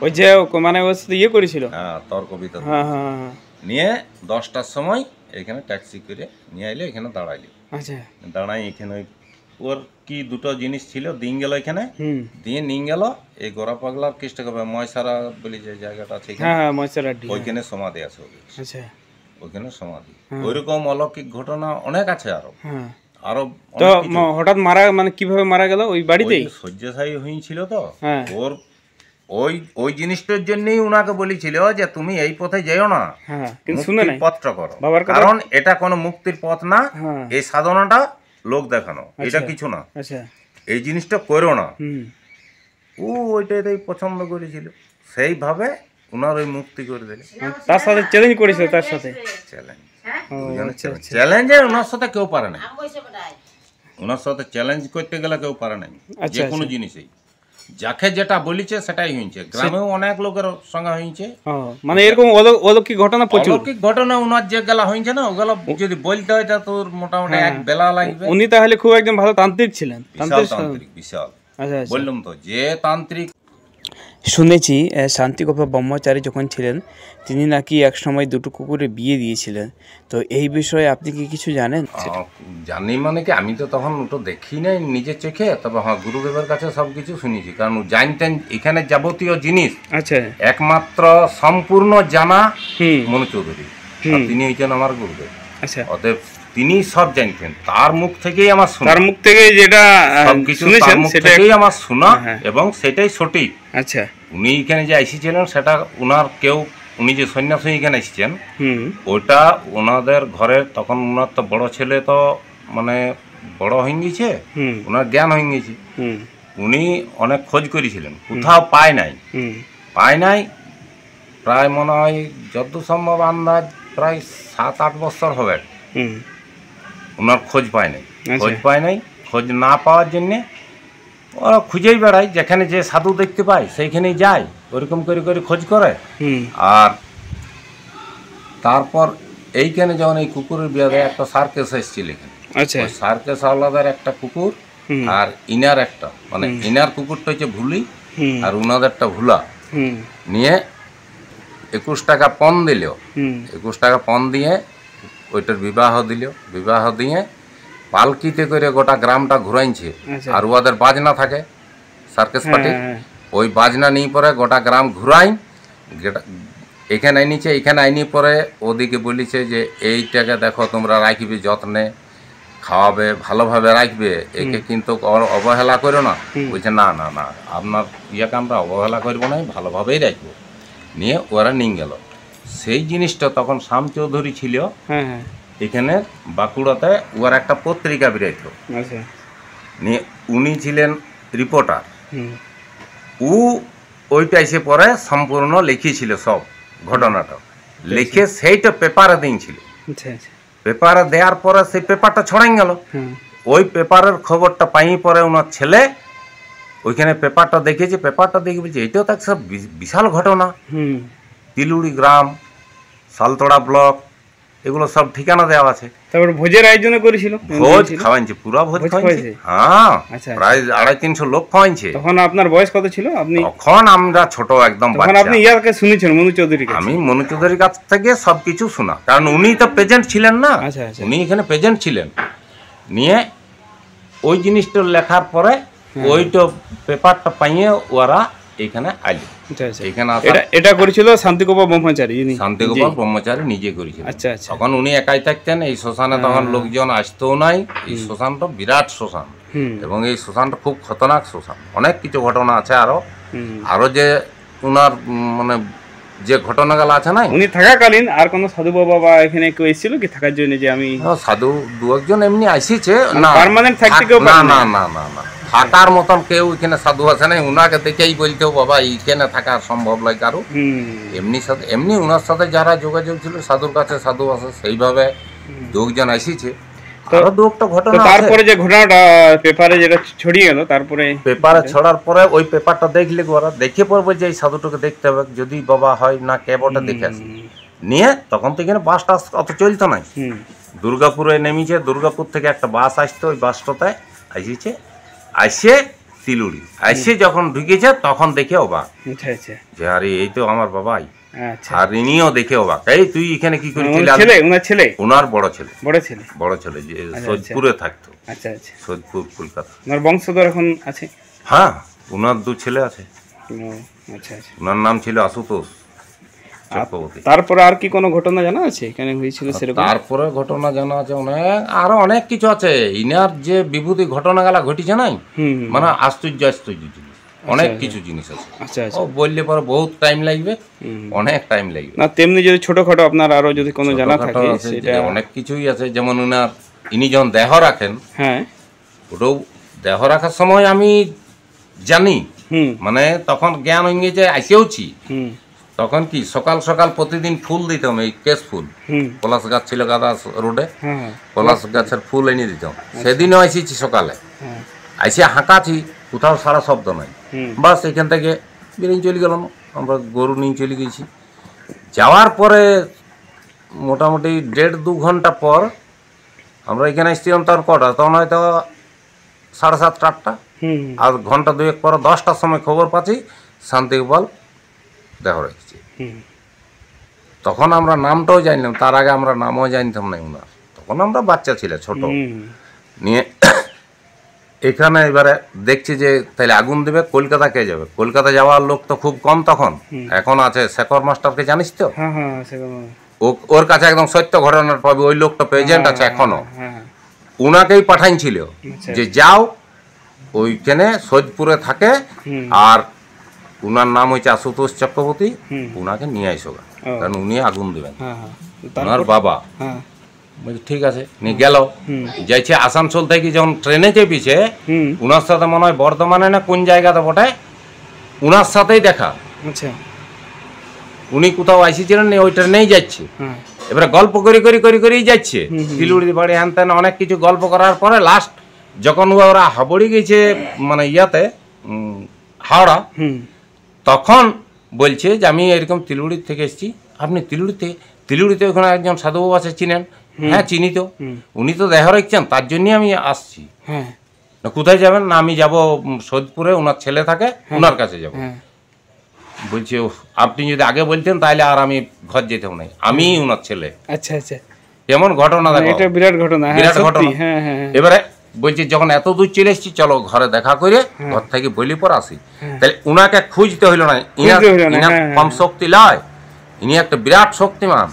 ওই যে মানে ওর সাথে ইয়ে করেছিল, হ্যাঁ তর্ক বিতর্ক। হ্যাঁ হ্যাঁ হ্যাঁ। নিয়ে 10টার সময় এখানে ট্যাক্সি করে নিয়ে আইলে, এখানে দাঁড়াইলি। আচ্ছা, দাঁড়াই এখানে ওর কি দুটো জিনিস ছিল, দিন গেল এখানে, হুম দিয়ে নিয়ে গেল এই গোড়া পাগলার কৃষ্ণকে ময়সারা বলে যে জায়গাটা আছে হ্যাঁ হ্যাঁ, ময়সারাড্ডি, ওইখানে সমাধি আছে ওদের। আচ্ছা ওইখানে সমাধি। ওইরকম অলৌকিক ঘটনা অনেক আছে আরো। হ্যাঁ। আরো তো হঠাৎ মারা, মানে কিভাবে মারা গেল? ওই বাড়িতেই শয্যাশায়ী হয়েছিল তো, হ্যাঁ। ওর ওই জিনিসটার জন্যই উনাকে বলেছিল যে তুমি এই পথে যেও না, হ্যাঁ, কিন্তু শুনে নাই পথটা করো, বাবার কথা। কারণ এটা কোনো মুক্তির পথ না, হ্যাঁ। এই সাধনাটা লোক দেখানো, এটা কিছু না, আচ্ছা, এই জিনিসটা করো না। হুম ও ওইটাই পছন্দ করেছিল, সেইভাবে উনার ওই মুক্তি করে দিলে। তার সাথে চ্যালেঞ্জ করেছিল, তার সাথে চ্যালেঞ্জ, ও আচ্ছা আচ্ছা, চ্যালেঞ্জে ওনার সাথে কেউ পারে না, ওনার সাথে চ্যালেঞ্জ করতে গেলে কেউ পারে নাই, যে কোনো জিনিসেই। যাকে যেটা বলিছে সেটাই হয়েছে, গ্রামেও অনেক লোকের সঙ্গে হয়েছে। মানে এরকম অলৌকিক ঘটনা প্রচুর। অলৌকিক ঘটনা উনার যে গেলা হয়েছে না, ওগুলো যদি বলতে হয় তা তোর মোটামুটি এক বেলা লাগবে। উনি তাহলে খুব একজন ভালো তান্ত্রিক ছিলেন, তান্ত্রিক বিশাল। আচ্ছা, বললাম তো যে তান্ত্রিক। শুনেছি শান্তিগোপাল ব্রহ্মচারী যখন ছিলেন তিনি নাকি একসময় দুটো কুকুরে বিয়ে দিয়েছিলেন, তো এই বিষয়ে আপনি কি কিছু জানেন? জানি মানে কি, আমি তো তখন ওটা দেখি নাই নিজের চোখে, তবে হ্যাঁ গুরুদেবের কাছে সবকিছু শুনেছি, কারণ জানতেন এখানে যাবতীয় জিনিস আচ্ছা একমাত্র সম্পূর্ণ জানা মনু চৌধুরী, তিনি হচ্ছেন আমার গুরুদেব। আচ্ছা, অতএব তিনি সব জানতেন, তার মুখ থেকেই আমার শোনা, তার মুখ থেকে যেটা সবকিছু শুনেছেন তার মুখ সেটাই থেকেই আমার শোনা, এবং সেটাই সঠিক। আচ্ছা, উনি এখানে যে এসেছিলেন সেটা উনার কেউ, উনি যে সন্ন্যাসী এখানে এসেছেন, ওটা ওনাদের ঘরের, তখন ওনার তো বড় ছেলে তো মানে বড় হয়ে গেছে, ওনার জ্ঞান হয়ে গেছে, উনি অনেক খোঁজ করেছিলেন, কোথাও পায় নাই, প্রায় মনে হয় যত সম্ভব আন্দাজ প্রায় 7-8 বছর হবে ওনার খোঁজ পায় নাই। খোঁজ না পাওয়ার জন্যে ওরা খুঁজেই বেড়ায়, যেখানে যে সাধু দেখতে পায় সেইখানেই যায়, ওরকম করে খোঁজ করে। আর তারপর এইখানে যখন এই কুকুরের বিয়ে দেয়, একটা সার্কেস এসেছিল এখানে, সার্কেস আলাদার একটা কুকুর, আর ইনার একটা, মানে ইনার কুকুরটা হচ্ছে ভুলি, আর উনাদেরটা ভুলা, নিয়ে 21 টাকা পণ দিল, 21 টাকা পণ দিয়ে ওইটার বিবাহ দিয়ে পালকিতে করে গোটা গ্রামটা ঘুরাইছে। আর ওদের বাজনা থাকে সার্কেস পার্টি, ওই বাজনা নিয়ে পরে গোটা গ্রাম ঘুরাই, এখানে আইনি পরে ওদিকে বলিছে যে এইটাকে দেখো তোমরা রাখবে যত্নে, খাওয়াবে, ভালোভাবে রাখবে, একে কিন্তু অবহেলা করো না। বলছে না না না, আপনার ইয়াকে আমরা অবহেলা করবো না, ভালোভাবেই রাখবো। নিয়ে ওরা নিয়ে গেল সেই জিনিসটা। তখন শ্যাম চৌধুরী ছিল এখানে বাঁকুড়াতে, ওর একটা পত্রিকা বেরোইত, নিয়ে উনি ছিলেন রিপোর্টার, ওইটা এসে পরে সম্পূর্ণ লিখিয়েছিল সব ঘটনাটা, লিখে সেইটা পেপারে দিয়েছিল। পেপারে দেওয়ার পরে সেই পেপারটা ছড়াই গেল, ওই পেপারের খবরটা পাই পরে ওনার ছেলে ওইখানে পেপারটা দেখেছে, পেপারটা দেখে বলছে এইটাও তো একটা বিশাল ঘটনা, তিলুড়ি গ্রাম, সালতোড়া ব্লক, এগুলো সব ঠিকানা দেওয়া আছে। তারপরে ভোজের আয়োজন করেছিল, ভোজ খাওয়াইছে, পুরা ভোজ খাওয়াইছে, হ্যাঁ প্রায় 250-300 লোক খাওয়াইছে। তখন আপনার বয়স কত ছিল? আপনি তখন আমরা ছোট একদম বাচ্চা। আপনি ইয়াকে শুনেছেন মনু চৌধুরীর কাছে? আমি মনু চৌধুরীর কাছ থেকে সবকিছু শোনা, কারণ উনি তো প্রেজেন্ট ছিলেন না, উনি এখানে প্রেজেন্ট ছিলেন। নিয়ে ওই জিনিসটা লেখার পরে ওইটা পেপারটা পাইয়ে ওরা এইখানে আইলি। আচ্ছা আচ্ছা। এইখানে এটা করেছিল শান্তিগোপাল ব্রহ্মচারী, শান্তিগোপাল ব্রহ্মচারী নিজে করেছিল। আচ্ছা আচ্ছা। তখন উনি একাই থাকতেন এই শ্মশানে, তখন লোকজন আসতেও নাই। এই শ্মশানটা বিরাট শ্মশান এবং এই শ্মশানটা খুব খতরনাক শ্মশান। অনেক কিছু ঘটনা আছে আরো যে উনার মানে যে ঘটনাগুলো আছে না, উনি থাকাকালীন আর কোন সাধু বাবা বা এখানে কেউ এসেছিল কি থাকার জন্য? যে আমি সাধু দু একজন এমনি আসিছে, না পার্মানেন্ট থাকতে কেউ না না না না না থাকার মতন কেউ এখানে সাধু আছে না। উনাকে দেখেই বলতেও বাবা এইখানে থাকা সম্ভব নয় কারো। এমনি উনার সাথে যারা যোগাযোগ ছিল সাধুর কাছে সাধু আছে, সেইভাবে লোকজন আসিছে। তারপরে যে ঘটনাটা পেপারে যেটা ছড়িয়ে গেল, তারপরে পেপারে ছড়ার পরে ওই পেপারটা দেখলে ওরা দেখে পড়বে যে এই সাধুটাকে দেখতে হবে, যদি বাবা হয় না কেবলটা দেখে আসি নিয়ে। তখন তো এখানে বাস টাস অত চলতো নাই। দুর্গাপুরে নেমেছে, দুর্গাপুর থেকে একটা বাস আসতো, ওই বাসটাতে আসিছে, আসে তিলুড়ি আসে যখন ঢুকেছে তখন দেখে অবাক যে আরে এই তো আমার বাবাই। আর ইনিও দেখে অবাক, এই তুই এখানে কি করছিস? ছেলে ওনার বড় ছেলে যে সৈয়দপুরে থাকতো। আচ্ছা আচ্ছা। সৈয়দপুর কলকাতা। ওনার বংশধর এখন আছে? হ্যাঁ, ওনার 2 ছেলে আছে। আচ্ছা আচ্ছা। ওনার নাম ছিল আশুতোষ চক্রবর্তী। তারপরে আর কি কোনো ঘটনা জানা আছে এখানে হয়েছিল সেরকম? তারপরে ঘটনা জানা আছে আরো অনেক কিছু আছে। ইনার যে বিভূতি ঘটনাগুলা ঘটিছে নাই, মানে আশ্চর্য জিনিস, অনেক কিছু জিনিস আছে। আচ্ছা আচ্ছা। ও বললে পরে বহুত টাইম লাগবে, অনেক টাইম লাগবে। না তেমনি যদি ছোটখাটো আপনার আরো যদি কোনো জানা থাকে সেটা অনেক কিছুই আছে। যেমন ইনি যখন দেহ রাখেন, হ্যাঁ, ওটাও দেহ রাখার সময় আমি জানি, মানে তখন জ্ঞান হয়ে গেছে, আসেওছি। তখন কি সকাল সকাল প্রতিদিন ফুল দিতাম, এই কেশ ফুল, পলাশ গাছ ছিল গাদা রোডে, পলাশ গাছের ফুল এনে দিতাম। সেদিনও আসিছি সকালে, আইসে হাঁকাছি, কোথাও সারা শব্দ নাই। বাস এখান থেকে বেরিয়ে চলে গেলাম, আমরা গরু নিয়ে চলে গেছি। যাওয়ার পরে মোটামুটি 1.5-2 ঘন্টা পর আমরা এখানে এসেছিলাম। তার কটা তখন হয়তো 7:30 8টা। আর ঘন্টা 2-1 পর 10টার সময় খবর পাচ্ছি শান্তিগোপাল দেহ রেখেছি। তখন আমরা নামটাও জানলাম, তার আগে আমরা নামও জানতাম না ওনার। তখন আমরা বাচ্চা ছিল, ছোট নিয়ে এখানে এবারে দেখছি যে তাহলে আগুন দেবে, কলকাতা কে যাবে? কলকাতা যাওয়ার লোক তো খুব কম তখন। এখন আছে শেখর মাস্টারকে জানিস তো? ওর কাছে একদম সত্য ঘটনার পাবে, ওই লোকটা প্রেজেন্ট আছে এখনো। উনাকেই পাঠাইছিল যে যাও ওইখানে সৈয়দপুরে থাকে, আর উনার নাম হচ্ছে আশুতোষ চক্রবর্তী, উনাকে নিয়ে আইসো, কারণ উনি আগুন দেবেন, ওনার বাবা। ঠিক আছে, নিয়ে গেল। যাইছে আসানসোল থেকে যখন ট্রেনে চেপেছে, উনার সাথে মনে হয় বর্ধমানে না কোন জায়গাতে বটে, উনার সাথেই দেখা। উনি কোথাও আসিছিলেন, ওই ট্রেনেই যাচ্ছে। এবারে গল্প করেই যাচ্ছে, তিলুড়ি বাড়ি হ্যান ত্যান অনেক কিছু গল্প করার পরে লাস্ট যখন ওরা হাবড়ি গেছে, মানে ইয়াতে হাওড়া, তখন বলছে যে আমি এরকম তিলুড়ির থেকে এসেছি। আপনি তিলুড়িতে ওখানে একজন সাধুবাবু আছে, চিনেন? হ্যাঁ চিনি তো, উনি তো দেহ রাখছেন, তার জন্যই আমি আসছি। কোথায় যাবেন? না আমি যাব সৈয়দপুরে, ওনার ছেলে থাকে, ওনার কাছে যাব। বলছে আপনি যদি আগে বলতেন তাহলে আর আমি ঘর যেতেও নাই, আমি ওনার ছেলে। আচ্ছা আচ্ছা। কেমন ঘটনা দেখো, এটা বিরাট ঘটনা, বিরাট ঘটনা। এবারে বলছি যখন এত দূর চলে এসেছি, চলো ঘরে দেখা করে ঘর থেকে বলি পর আসি। তাহলে উনাকে খুঁজতে হইল না, ইনার কম শক্তি লয়, ইনি একটা বিরাট শক্তিমান,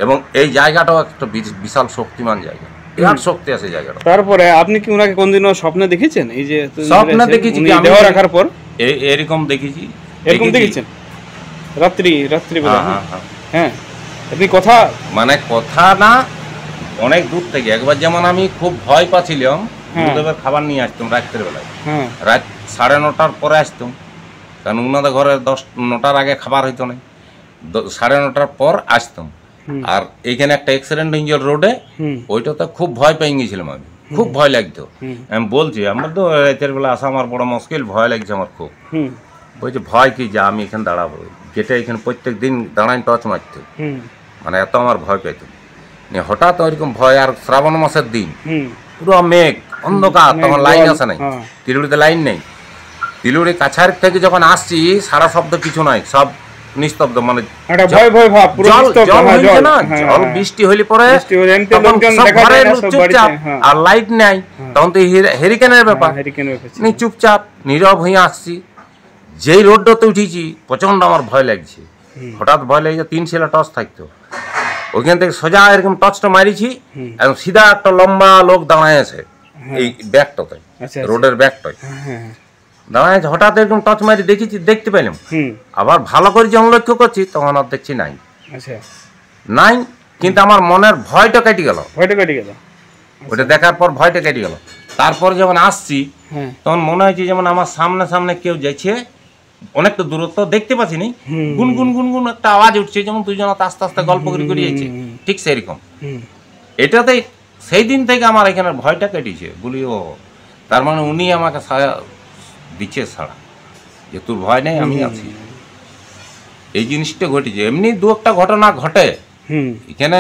এবং এই জায়গাটাও একটা বিশাল শক্তিমান জায়গা, বিরাট শক্তি আছে জায়গাটা। তারপরে আপনি কি উনাকে কোনদিনও স্বপ্নে দেখেছেন? এই যে স্বপ্নে দেখেছি, দেহ রাখার পর এরকম দেখেছি। এরকম দেখেছেন রাত্রি বেলা? হ্যাঁ। আপনি কথা না, অনেক দূর থেকে। একবার যেমন আমি খুব ভয় পাচ্ছিলাম, গুরুদেবের খাবার নিয়ে আসতাম রাত্রের বেলায়, রাত 9:30টার পরে আসতাম, কারণ ওনাদের ঘরে 9টার আগে খাবার হইতো না। 9:30টার পর আসতাম। আর এইখানে একটা অ্যাক্সিডেন্ট হয়েছিল রোডে, ওইটাতে খুব ভয় পেয়ে গেছিলাম আমি, খুব ভয় লাগতো। আমি বলছি আমার তো রাতের বেলা আসা আমার বড় মুশকিল, ভয় লাগছে আমার খুব। বলছি ভয় কি, যা আমি এখানে দাঁড়াবো, যেটা এখানে প্রত্যেক দিন দাঁড়াই টর্চ মারতো, মানে এত আমার ভয় পেত। হঠাৎ ওইরকম ভয়, আর শ্রাবণ মাসের দিন, পুরো মেঘ অন্ধকার, তখন লাইন আসে নাই, তিলুড়িতে লাইন নেই। তিলুড়ি কাছার থেকে যখন আসছি, সারা শব্দ কিছু নাই, সব নিস্তব্ধ, মানে জল বৃষ্টি হইলে পরে চুপচাপ, আর লাইট নাই, তখন তো হেরিকেনের ব্যাপার, চুপচাপ নীরব হয়ে আসছি। যেই রোডটাতে উঠেছি প্রচণ্ড আমার ভয় লাগছে, হঠাৎ ভয় লেগেছে। 3 শিলা টর্চ থাকতো, ওইখান থেকে সোজা এরকম টর্চটা মারিছি, একদম সিধা একটা লম্বা লোক দাঁড়ায় আছে এই ব্যাগটাতে, রোডের ব্যাগটায় দাঁড়ায় আছে। হঠাৎ এরকম টর্চ মারি দেখেছি, দেখতে পেলাম। আবার ভালো করে যখন লক্ষ্য করছি তখন আর দেখছি নাই, নাই। কিন্তু আমার মনের ভয়টা কেটে গেল, ওটা দেখার পর ভয়টা কেটে গেল। তারপর যখন আসছি তখন মনে হয়েছে যেমন আমার সামনে সামনে কেউ যাচ্ছে, অনেকটা দূরত্ব দেখতে পাচ্ছি নি, গুনগুন গুনগুন একটা আওয়াজ উঠছে, যেমন দুইজন আস্তে আস্তে গল্প করে যাচ্ছে, ঠিক সেরকম। এটাতে সেই দিন থেকে আমার এখানে ভয়টা কেটেছে। বলি ও, তার মানে উনি আমাকে দিচ্ছে ছাড়া, যে তোর ভয় নেই, আমি আছি। এই জিনিসটা ঘটেছে। এমনি দু একটা ঘটনা ঘটে এখানে,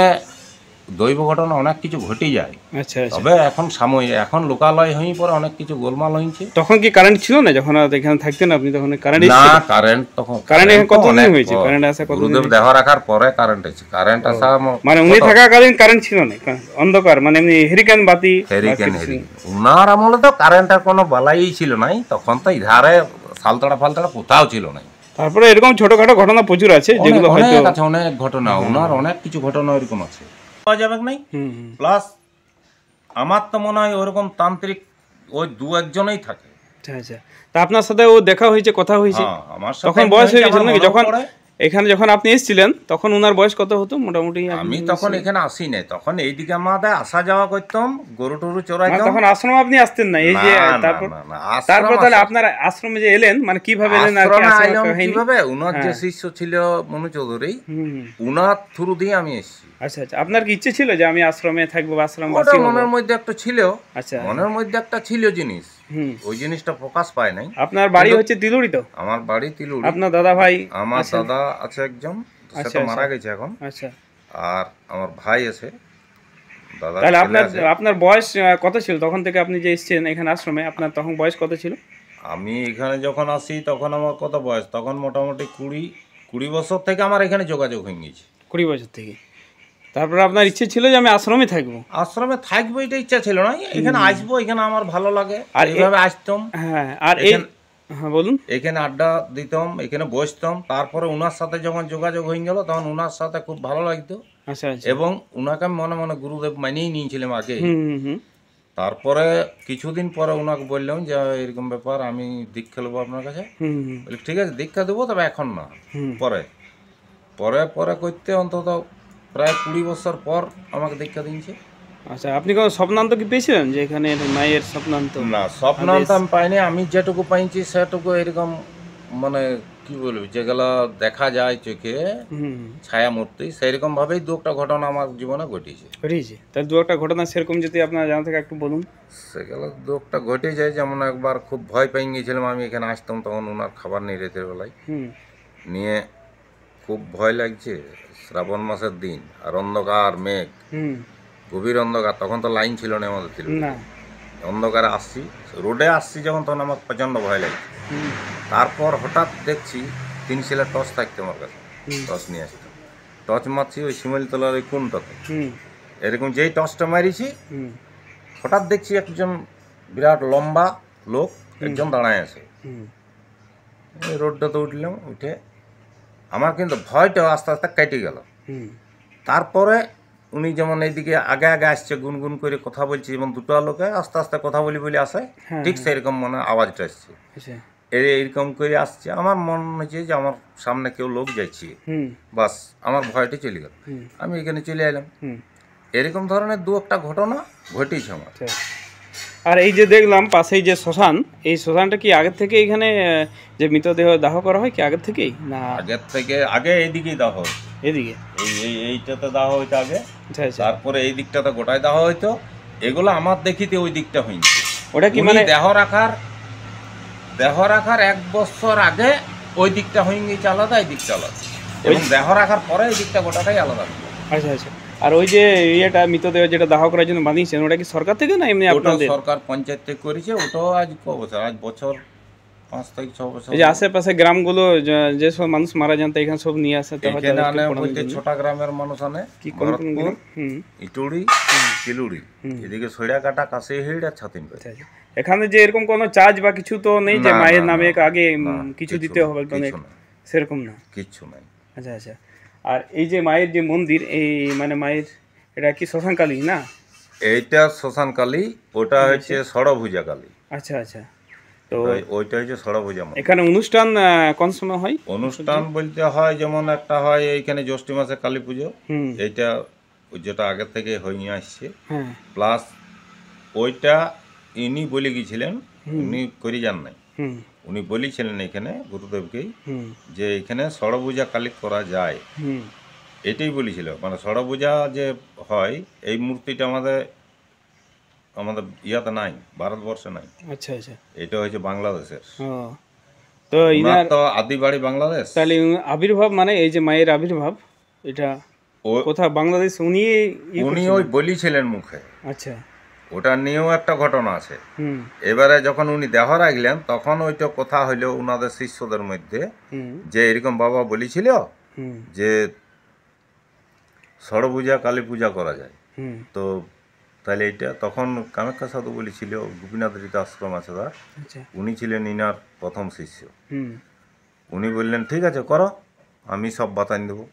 দৈব ঘটনা অনেক কিছু ঘটে যায়। তবে এখন সাময়িক, এখন লোকালয় হয়ে পরে অনেক কিছু গোলমাল হয়েছে। তখন কি কারেন্ট ছিল না যখন এখানে থাকতেন আপনি? তখন কারেন্ট না, কারেন্ট তখন কতদিন হয়েছে? কারেন্ট আসা কতদিন? গুরুদেব দেহ রাখার পরে কারেন্ট আছে। কারেন্ট আসা মানে উনি থাকাকালীন কারেন্ট ছিল না, অন্ধকার, মানে এমনি হেরিকেন বাতি। উনার আমলে তো কারেন্টের কোনো বালাই ছিল নাই, তখন তো ধারে সালতাড়া ফালতাড়া কোথাও ছিল নাই। তারপরে এরকম ছোটখাটো ঘটনা প্রচুর আছে, যেগুলো হয়তো অনেক ঘটনা, উনার অনেক কিছু ঘটনা এরকম আছে, পাওয়া যাবে নাই। প্লাস আমার তো মনে হয় ওরকম তান্ত্রিক ওই 2-1জনই থাকে। আচ্ছা, তা আপনার সাথে ও দেখা হয়েছে, কথা হয়েছে? আমার সাথে তখন বয়স হয়ে গেছিল নাকি? যখন এখানে যখন আপনি এসেছিলেন তখন ওনার বয়স কত হতো মোটামুটি? আমি তখন এখানে আসি নাই, তখন এইদিকে আমাদের আসা যাওয়া করতাম, গরু টরু চড়াইতাম। তখন আশ্রমে আপনি আসতেন না? এই যে তারপর তাহলে আপনার আশ্রমে যে এলেন, মানে কিভাবে এলেন? কিভাবে উনার যে শিষ্য ছিল মনু চৌধুরী, উনার থ্রু দিয়ে আমি এসেছি। আচ্ছা আচ্ছা, আপনার কি ইচ্ছে ছিল যে আমি আশ্রমে থাকবো, আশ্রম মনের মধ্যে একটা ছিল? আচ্ছা, মনের মধ্যে একটা ছিল জিনিস, ওই জিনিসটা প্রকাশ পায় নাই। আপনার বাড়ি হচ্ছে তিলুড়ি? তো আমার বাড়ি তিলুড়ি। আপনার দাদা ভাই? আমার দাদা আছে একজন, সে তো মারা গেছে এখন। আচ্ছা, আর আমার ভাই আছে দাদা। তাহলে আপনার বয়স কত ছিল তখন থেকে আপনি যে এসেছেন এখানে আশ্রমে? আপনার তখন বয়স কত ছিল? আমি এখানে যখন আসি তখন আমার কত বয়স, তখন মোটামুটি 20 বছর থেকে আমার এখানে যোগাযোগ হয়ে গেছে। 20 বছর থেকে। তারপরে আপনার ইচ্ছে ছিল যে আমি আশ্রমে থাকবো? আশ্রমে থাকবো এটা ইচ্ছা ছিল না, এখানে আসবো, এখানে আমার ভালো লাগে, আর এইভাবে আসতাম। হ্যাঁ, আর এই হ্যাঁ বলুন। এখানে আড্ডা দিতাম, এখানে বসতাম। তারপরে উনার সাথে যখন যোগাযোগ হয়ে গেল তখন উনার সাথে খুব ভালো লাগতো। আচ্ছা, এবং উনাকে আমি মনে মনে গুরুদেব মানিয়েই নিয়েছিলাম আগে। তারপরে কিছুদিন পরে উনাকে বললাম যে এরকম ব্যাপার, আমি দীক্ষা নেবো আপনার কাছে। বলি ঠিক আছে, দীক্ষা দেবো, তবে এখন না, পরে পরে পরে করতে অন্তত প্রায় 20 বছর পর আমাকে দীক্ষা দিয়েছে। আচ্ছা, আপনি কোনো স্বপ্নান্ত কি পেয়েছিলেন যে এখানে মায়ের স্বপ্নান্ত? না, স্বপ্নান্ত আমি পাইনি। আমি যেটুকু পাইছি সেটুকু এরকম, মানে কি বলবো, যেগুলো দেখা যায় চোখে ছায়া মূর্তি, সেরকম ভাবেই 2-একটা ঘটনা আমার জীবনে ঘটেছে। তাহলে 2-একটা ঘটনা সেরকম যদি আপনার জানা থাকে একটু বলুন। সেগুলো 2-একটা ঘটে যায়। যেমন একবার খুব ভয় পেয়ে গিয়েছিলাম, আমি এখানে আসতাম তখন ওনার খাবার নেই রাতের বেলায়, নিয়ে খুব ভয় লাগছে, শ্রাবণ মাসের দিন, আর অন্ধকার মেঘ, গভীর অন্ধকার, তখন তো লাইন ছিল না আমাদের ছিল, অন্ধকারে আসছি, রোডে আসছি যখন, তখন আমার প্রচণ্ড ভয় লাগছে। তারপর হঠাৎ দেখছি 3 শিলা টর্চ থাকতো আমার কাছে, টর্চ নিয়ে আসতাম, টর্চ মারছি ওই শিমলতলার ওই কোনটাতে, এরকম যেই টর্চটা মারিছি হঠাৎ দেখছি একজন বিরাট লম্বা লোক একজন দাঁড়ায় আছে। ওই রোডটাতে উঠলাম, উঠে আমার কিন্তু ভয়টা আস্তে আস্তে কেটে গেল। তারপরে উনি যেমন এইদিকে আগে আগে আসছে, গুনগুন করে কথা বলছে, যেমন 2টা লোকে আস্তে আস্তে কথা বলি আসে, ঠিক সেরকম মনে আওয়াজটা আসছে, এইরকম করে আসছে। আমার মনে হচ্ছে যে আমার সামনে কেউ লোক যাচ্ছে, বাস আমার ভয়টা চলে গেল, আমি এখানে চলে এলাম। এরকম ধরনের 2-একটা ঘটনা ঘটেছে আমার। আর এই যে দেখলাম পাশেই যে শ্মশান, এই শ্মশানটা কি আগের থেকে এখানে যে মৃতদেহ দাহ করা হয় কি আগের থেকেই? না, আগের থেকে, আগে এইদিকেই দাহ হয়, এদিকে এইটাতে দাহ হইতো আগে, তারপরে এই দিকটাতে গোটায় দাহ হইতো। এগুলো আমার দেখিতে ওই দিকটা হইছে। ওটা কি মানে দেহ রাখার 1 বছর আগে ওই দিকটা হয়ে গেছে আলাদা, এই দিকটা আলাদা, এবং দেহ রাখার পরে এই দিকটা গোটাটাই আলাদা। আচ্ছা আচ্ছা। আর ওই যে ইয়েটা মৃতদেহ যেটা দাহ করার জন্য বানিয়েছেন, ওটা কি সরকার থেকে না এমনি আপনাদের? সরকার পঞ্চায়েত থেকে করেছে। ওটাও আজ ক বছর, আজ বছর 5 থেকে 6 বছর। এই যে আশেপাশে গ্রামগুলো যেসব মানুষ মারা যান, তো এখানে সব নিয়ে আসে, তাহলে এখানে আনে বলতে ছোটা গ্রামের মানুষ আনে, কি কোন কোন গ্রাম? ইটুড়ি, তিলুড়ি, এদিকে সইড়াকাটা, কাশিহিড় আর ছাতিনবাড়ি। আচ্ছা আচ্ছা। এখানে যে এরকম কোনো চার্জ বা কিছু তো নেই যে মায়ের নামে আগে কিছু দিতে হবে, সেরকম না, কিচ্ছু নাই। আচ্ছা আচ্ছা। আর এই যে মায়ের যে মন্দির, এই মানে মায়ের এটা কি শ্মশানকালী না? এইটা শ্মশান কালী, ওটা হচ্ছে ষড়ভুজা কালী। আচ্ছা আচ্ছা। তো ওইটা হচ্ছে ষড়ভুজা মন্দির। এখানে অনুষ্ঠান কোন সময় হয়? অনুষ্ঠান বলতে হয় যেমন একটা হয় এইখানে জ্যৈষ্ঠ মাসে কালী পুজো, এইটা যেটা আগে থেকে হয়ে আসছে, প্লাস ওইটা ইনি বলে গিয়েছিলেন, উনি করে যান নাই, উনি বলেছিলেন এখানে গুরুদেবকেই যে এখানে ষড়ভুজা কালী করা যায়, এটাই বলেছিল। মানে ষড়ভুজা যে হয় এই মূর্তিটা আমাদের ইয়াতে নাই, ভারতবর্ষে নাই। আচ্ছা আচ্ছা। এটা হচ্ছে বাংলাদেশের। তো ইনার তো আদিবাড়ি বাংলাদেশ। তাহলে আবির্ভাব মানে এই যে মায়ের আবির্ভাব এটা কোথাও বাংলাদেশ, উনি ওই বলেছিলেন মুখে। আচ্ছা। ওটা নিয়েও একটা ঘটনা আছে। এবারে যখন উনি দেহ রাখলেন তখন ওইটা কথা হইলো ওনাদের শিষ্যদের মধ্যে যে এরকম বাবা বলেছিল যে ষড়ভুজা কালী পূজা করা যায়, তো তাহলে এইটা তখন কামাখ্যা সাধু বলেছিল, গোপীনাথ রীত আশ্রম আছে তার, উনি ছিলেন ইনার প্রথম শিষ্য। উনি বললেন ঠিক আছে করো, আমি সব বাতান দেবো,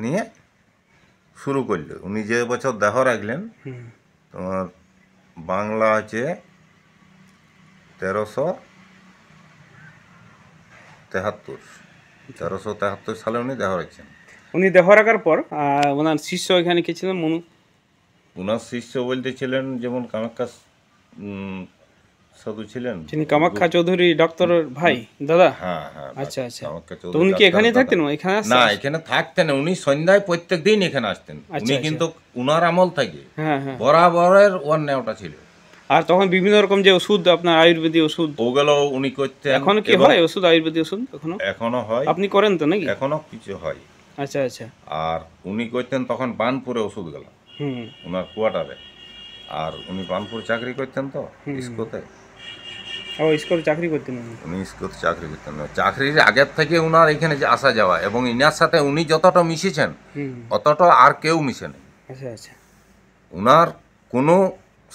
নিয়ে শুরু করলো। উনি যে বছর দেহ রাখলেন তোমার বাংলা হচ্ছে 1373 সালে উনি দেহ রাখছেন। উনি দেহ রাখার পর ওনার শিষ্য এখানে কে ছিলেন? ওনার শিষ্য বলতে ছিলেন যেমন কামাখ্যা সাধু ছিলেন, যিনি কামাখ্যা চৌধুরী ডক্টর ভাই দাদা। হ্যাঁ হ্যাঁ। আচ্ছা আচ্ছা। তো উনি কি এখানেই থাকতেন? এখানে না, এখানে থাকতেন উনি সন্ধ্যায় প্রত্যেক দিন এখানে আসতেন। উনি কিন্তু উনার আমল থেকে বরাবরের ওর নেওয়াটা ছিল। আর তখন বিভিন্ন রকম যে ওষুধ, আপনার আয়ুর্বেদিক ওষুধ, ওগুলো উনি করতেন। এখনো কি হয় ওষুধ, আয়ুর্বেদিক ওষুধ এখনো হয়? আপনি করেন তো নাকি? এখনো কিছু হয়। আচ্ছা আচ্ছা। আর উনি করতেন তখন বানপুরে ওষুধ গেল ওনার কোয়ার্টারে, আর উনি বানপুর চাকরি করতেন তো ইস্কোতে। ইস্কোতে চাকরি করতেন উনি? ইস্কোতে চাকরি করতেন। চাকরির আগের থেকে উনার এখানে যে আসা যাওয়া, এবং ইনার সাথে উনি যতটা মিশেছেন অতটা আর কেউ মিশে নেই। আচ্ছা আচ্ছা। উনার কোনো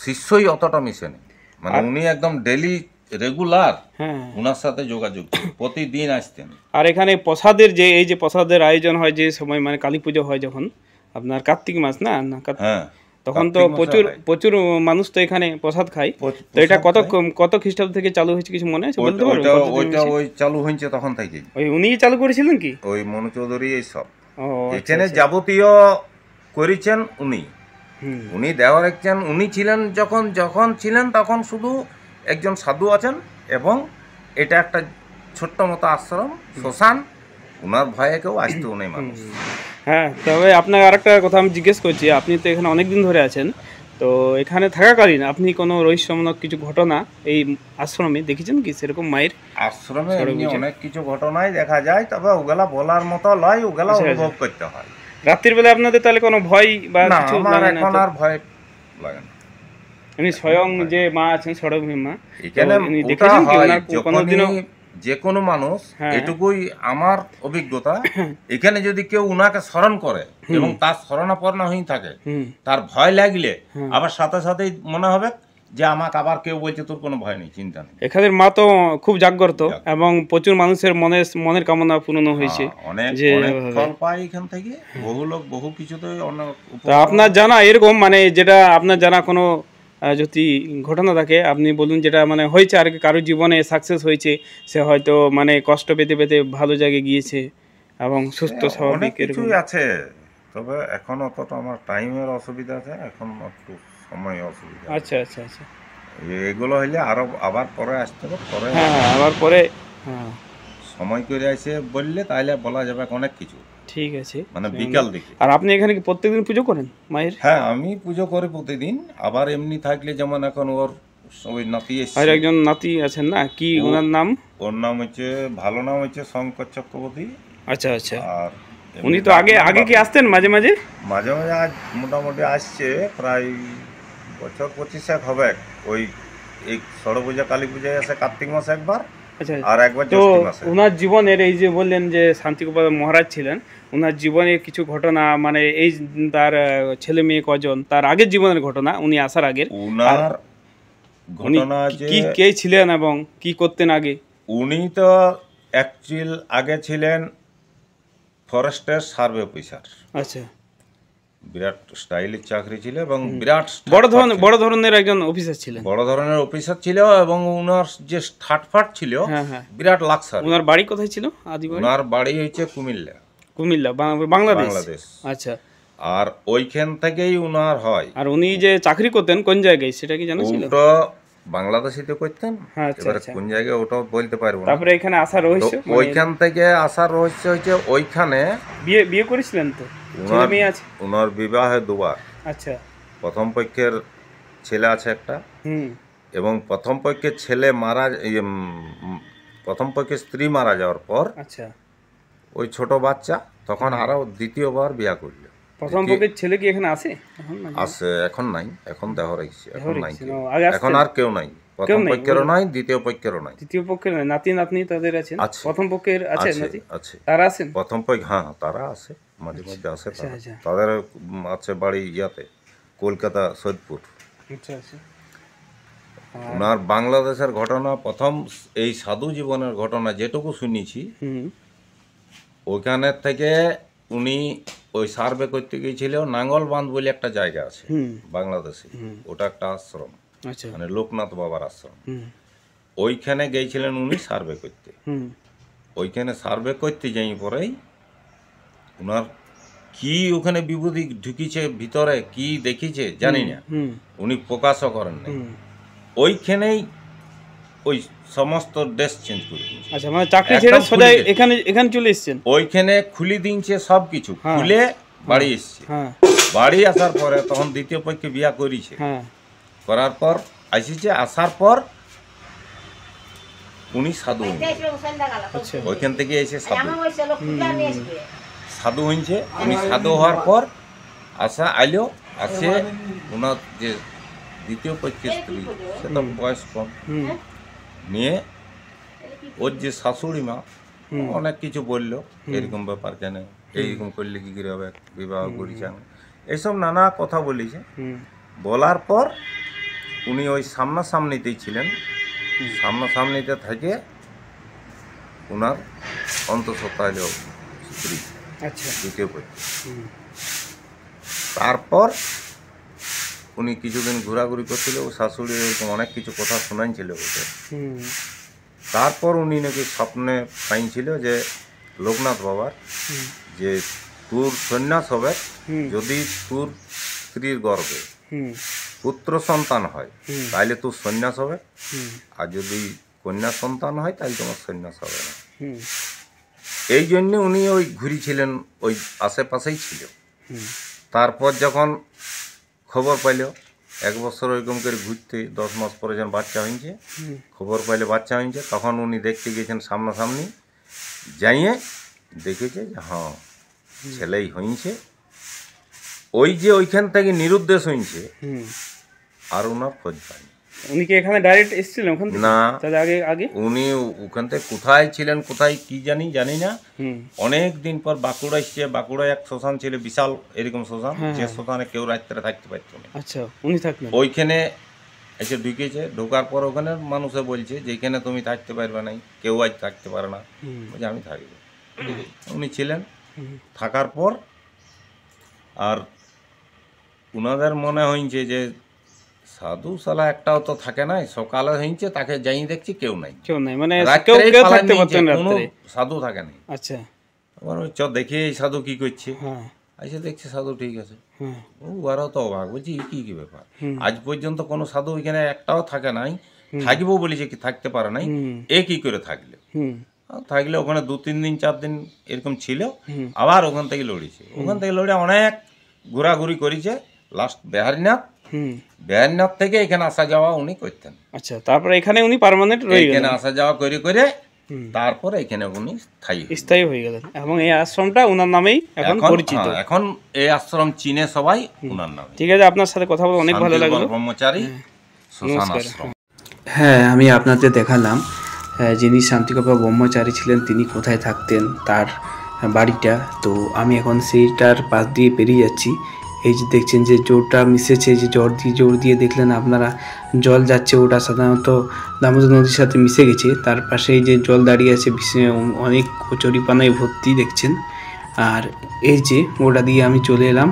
শিষ্যই অতটা মিশে নেই, মানে উনি একদম ডেলি রেগুলার উনার সাথে যোগাযোগ, প্রতিদিন আসতেন। আর এখানে প্রসাদের যে এই যে প্রসাদের আয়োজন হয় যে সময়, মানে কালী পুজো হয় যখন আপনার কার্তিক মাস না, তখন তো প্রচুর প্রচুর মানুষ তো এখানে প্রসাদ খায়। তো এটা কত খ্রিস্টাব্দ থেকে চালু হয়েছে কিছু মনে আছে? বলতে পারবেন? ওইটা ওই চালু হয়েছে তখন থেকেই। ওই উনিই চালু করেছিলেন কি? ওই মনু চৌধুরী এই সব এখানে যাবতীয় করেছেন উনি। উনি দেওয়া রাখছেন। উনি ছিলেন যখন ছিলেন তখন শুধু একজন সাধু আছেন, এবং এটা একটা ছোট্ট মতো আশ্রম, শ্মশান, উনার ভয়ে কেউ আসতেও নেই মানুষ। হ্যাঁ, তবে আপনাকে আরেকটা কথা আমি জিজ্ঞেস করছি, আপনি তো এখানে অনেক দিন ধরে আছেন, তো এখানে থাকাকালীন আপনি কোনো রহস্যমূলক কিছু ঘটনা এই আশ্রমে দেখেছেন কি? সেরকম মায়ের আশ্রমে অনেক কিছু ঘটনাই দেখা যায়, তবে ওগুলা বলার মতো লয়, ওগুলা অনুভব করতে হয়। রাত্রির বেলা আপনাদের তাহলে কোনো ভয় বা কিছু লাগে না? এখন আর ভয় লাগে না। উনি স্বয়ং যে মা আছেন ষড়ভূমি মা, এখানে দেখেছেন কি ওনার কোনোদিনও যে কোনো মানুষ, এটুকুই আমার অভিজ্ঞতা, এখানে যদি কেউ উনাকে স্মরণ করে এবং তার শরণাপন্ন হয়ে থাকে, তার ভয় লাগলে আবার সাথে সাথেই মনে হবে যে আমাকে আবার কেউ বলছে তোর কোনো ভয় নেই, চিন্তা নেই। এখানের মা তো খুব জাগ্রত এবং প্রচুর মানুষের মনের কামনা পূর্ণ হয়েছে। অনেক ফল পায় এখান থেকে, বহু লোক বহু কিছুতে অনেক। আপনার জানা এরকম মানে যেটা আপনার জানা কোনো যদি ঘটনা থাকে আপনি বলুন, যেটা মানে হয়েছে আর কি, কারোর জীবনে সাকসেস হয়েছে, সে হয়তো মানে কষ্ট পেতে পেতে ভালো জায়গায় গিয়েছে এবং সুস্থ স্বাভাবিক এরকম আছে। তবে এখন অতটা আমার টাইমের অসুবিধা আছে, এখন একটু সময় অসুবিধা। আচ্ছা আচ্ছা আচ্ছা। এগুলো হইলে আরো আবার পরে আসতে হবে, পরে আবার পরে সময় করে আসে বললে তাহলে বলা যাবে অনেক কিছু। ঠিক আছে, মানে বিকাল দিকে। আর আপনি এখানে কি প্রত্যেকদিন পুজো করেন মায়ের? হ্যাঁ, আমি পুজো করি প্রতিদিন। আবার এমনি থাকলে যেমন এখন ওর ওই নাতি এসে, আর একজন নাতি আছেন না, কি ওনার নাম? ওর নাম হচ্ছে, ভালো নাম হচ্ছে শঙ্কর চক্রবর্তী। আচ্ছা আচ্ছা। আর উনি তো আগে কি আসতেন মাঝে মাঝে? আজ মোটামুটি আসছে প্রায় বছর 25 হবে। ওই এই ষড়ভুজা কালী পূজায় আসে, কার্তিক মাসে একবার, আচ্ছা আর একবার তো জ্যৈষ্ঠ মাসে। ওনার জীবনের এই যে বললেন যে শান্তিগোপাল মহারাজ ছিলেন, ওনার জীবনের কিছু ঘটনা মানে এই তার ছেলে মেয়ে কজন, তার আগের জীবনের ঘটনা উনি আসার আগের, উনার উনি ঘটনা যে কি কে ছিলেন এবং কি করতেন আগে? উনি তো অ্যাকচুয়াল আগে ছিলেন ফরেস্টের সার্ভে অফিসার। আচ্ছা, বিরাট স্টাইলিশ চাকরি ছিল এবং বিরাট বড় ধরনের একজন অফিসার ছিলেন। বড় ধরনের অফিসার ছিল এবং উনার যে ঠাটফাট ছিল হ্যাঁ হ্যাঁ। বিরাট লাক্সারি। ওনার বাড়ি কোথায় ছিল? আদি বাড়ি ওনার বাড়ি হচ্ছে কুমিল্লা, কুমিল্লা, বাংলাদেশ। বাংলাদেশ। আচ্ছা, আর ওইখান থেকেই উনার হয়। আর উনি যে চাকরি করতেন কোন জায়গায় সেটা কি জানা ছিল? ওটা বাংলাদেশে করতেন, হ্যাঁ, আচ্ছা, এবারে আচ্ছা। কোন জায়গায় ওটাও বলতে পারবো না। তারপরে এখানে আসার রহস্য তো ওইখান থেকে আসার রহস্য হচ্ছে ওইখানে বিয়ে করেছিলেন তো? ছেলে উনার মেয়ে আছে? উনার বিবাহে দুবার। আচ্ছা। প্রথম পক্ষের ছেলে আছে একটা, হুম। এবং প্রথম পক্ষের ছেলে প্রথম পক্ষের স্ত্রী মারা যাওয়ার পর আচ্ছা, ওই ছোট বাচ্চা তখন আরো দ্বিতীয়বার বিয়া করলো। প্রথম পক্ষের ছেলে কি এখানে আছে এখন? আছে, এখন নাই, এখন দেহ রেখেছে, এখন নাই কেউ। আগে আসতেন? এখন আর কেউ নাই, প্রথম পক্ষেরও নাই, দ্বিতীয় পক্ষেরও নাই। দ্বিতীয় পক্ষের নাতি নাতনি তাদের আছেন? আছে। প্রথম পক্ষের আছে আছে, নাতি? আছে। তারা আছেন? প্রথম পক্ষ, হ্যাঁ তারা আছে, মাঝে মধ্যে আসে আচ্ছা, তারা। আচ্ছা। তাদের আছে বাড়ি ইয়াতে, কলকাতা সৈয়দপুর। আচ্ছা, আচ্ছা। ওনার বাংলাদেশের ঘটনা, প্রথম এই সাধু জীবনের ঘটনা যেটুকু শুনেছি, হুম। ওইখানের থেকে উনি ওই সার্ভে করতে গিয়েছিল নাঙ্গলবান্ধ বলে একটা জায়গা আছে হুম। বাংলাদেশে। ওটা একটা আশ্রম, আচ্ছা। মানে লোকনাথ বাবার আশ্রম। হুম। ওইখানে গিয়েছিলেন উনি সার্ভে করতে। হুম। ওইখানে সার্ভে করতে যাই পরেই ওনার কি ওখানে বিভূতি ঢুকিছে ভিতরে, কি দেখিছে জানি না, হুম। উনি প্রকাশও করেন না। হুম। ওইখানেই ওই সমস্ত ড্রেস চেঞ্জ করে দিয়েছে। আচ্ছা, মানে চাকরি একদম ছেড়ে সোজা খুলে গেছে। এখানে চলে এসেছেন? ওইখানে খুলে দিনছে সব কিছু, হ্যাঁ। খুলে বাড়ি এসছে। হ্যাঁ। বাড়ি আসার পরে তখন দ্বিতীয় পক্ষে বিয়া করেছে। হ্যাঁ। করার পর আসিছে, আসার পর উনি সাধু হইছে। আচ্ছা। ওইখান থেকে এসে সাধু হইছে। উনি সাধু হওয়ার পর আইলো, আসে ওনার যে দ্বিতীয় পক্ষের স্ত্রী, সে তো বয়স কম, হুম। নিয়ে ওর যে শাশুড়ি মা অনেক কিছু বললো, এরকম ব্যাপার কেন, এইরকম করলে কি করে হবে, বিবাহ করেছে, এইসব নানা কথা বলেছে। হুম। বলার পর উনি ওই সামনাসামনিতেই ছিলেন। সামনাসামনিতে থেকে ওনার অন্তঃসত্ত্বা হলো স্ত্রী, আচ্ছা। দ্বিতীয় পক্ষে। হুম। তারপর উনি কিছুদিন ঘোরাঘুরি করছিল, ও শাশুড়ি এরকম অনেক কিছু কথা শোনাইছিল ওকে। হুম। তারপর উনি নাকি স্বপ্নে পাইছিল যে লোকনাথ বাবার, যে তোর সন্ন্যাস হবে যদি তোর স্ত্রীর গর্ভে হুম। পুত্র সন্তান হয় তাহলে তোর সন্ন্যাস হবে, আর যদি কন্যা সন্তান হয় তাহলে তোমার সন্ন্যাস হবে না। হুম। এই জন্যে উনি ওই ঘুরিছিলেন, ওই আশেপাশেই ছিল। তারপর যখন খবর পাইল, 1 বছর ওইরকম করে ঘুরতে, 10 মাস পরে যখন বাচ্চা হয়েছে, খবর পাইলে বাচ্চা হয়েছে, তখন উনি দেখতে গিয়েছেন সামনাসামনি, যাইয়ে দেখেছে যে হ্যাঁ ছেলেই হয়েছে। ওই যে ওইখান থেকে নিরুদ্দেশ হয়েছে, হুম। আর ওনার খোঁজ পায়নি। উনি কি এখানে ডাইরেক্ট এসেছিলেন ওখান থেকে? না, তাহলে আগে উনি ওখান থেকে কোথায় ছিলেন, কোথায় কি জানি না। হুম। অনেক দিন পর বাঁকুড়া এসছে। বাঁকুড়ায় এক শ্মশান ছিল, বিশাল এরকম শ্মশান, যে শ্মশানে কেউ রাত্রে থাকতে পারতো না। আচ্ছা, উনি থাকলেন ওইখানে এসে ঢুকেছে। ঢোকার পর ওখানে মানুষে বলছে যে এখানে তুমি থাকতে পারবে না, কেউ আজ থাকতে পারে না। বলছে আমি থাকবো। উনি ছিলেন। থাকার পর আর উনাদের মনে হয়েছে যে সাধু সালা একটাও তো থাকে নাই, সকালে হয়েছে তাকে যাই দেখছি কেউ নাই, কেউ নাই, মানে রাত্রেই কেউ পালায় থাকতে নিয়েছে, পারতেন কোনো রাত্রে? সাধু থাকে নাই। আচ্ছা। আবার ওই দেখি এই সাধু কি করছে, হ্যাঁ। এসে দেখছে সাধু ঠিক আছে। হ্যাঁ। ও আরও তো অবাক, বলছি কি ব্যাপার, আজ পর্যন্ত কোনো সাধু ওইখানে একটাও থাকে নাই, থাকবো বলেছে কি থাকতে পারে নাই, এ কি করে থাকলে? হুম। থাকলে ওখানে 2-3 দিন 4 দিন এরকম ছিল, আবার ওখান থেকে লড়িছে। ওখান থেকে লড়ে অনেক ঘোরাঘুরি করেছে, লাস্ট বেহারনাথ থেকে এখানে আসা যাওয়া উনি করতেন। আচ্ছা, তারপরে এখানে উনি পার্মানেন্ট রয়ে গেলেন, এখানে আসা যাওয়া করে তারপরে এখানে উনি স্থায়ী হয়ে গেলেন, এবং এই আশ্রমটা ওনার নামেই এখন পরিচিত। এখন এই আশ্রম চীনে সবাই ওনার নামে। ঠিক আছে, আপনার সাথে কথা বলে অনেক ভালো লাগলো। ব্রহ্মচারী শ্মশান আশ্রম। হ্যাঁ, আমি আপনাদের দেখালাম যিনি শান্তিকপা ব্রহ্মচারী ছিলেন তিনি কোথায় থাকতেন, তার বাড়িটা। তো আমি এখন সেইটার পাশ দিয়ে পেরিয়ে যাচ্ছি। এই যে দেখছেন যে জোরটা মিশেছে, যে জোর দিয়ে দেখলেন আপনারা জল যাচ্ছে, ওটা সাধারণত দামোদর নদীর সাথে মিশে গেছে। তার পাশে এই যে জল দাঁড়িয়ে আছে, অনেক কচুরিপানায় ভর্তি দেখছেন। আর এই যে ওটা দিয়ে আমি চলে এলাম,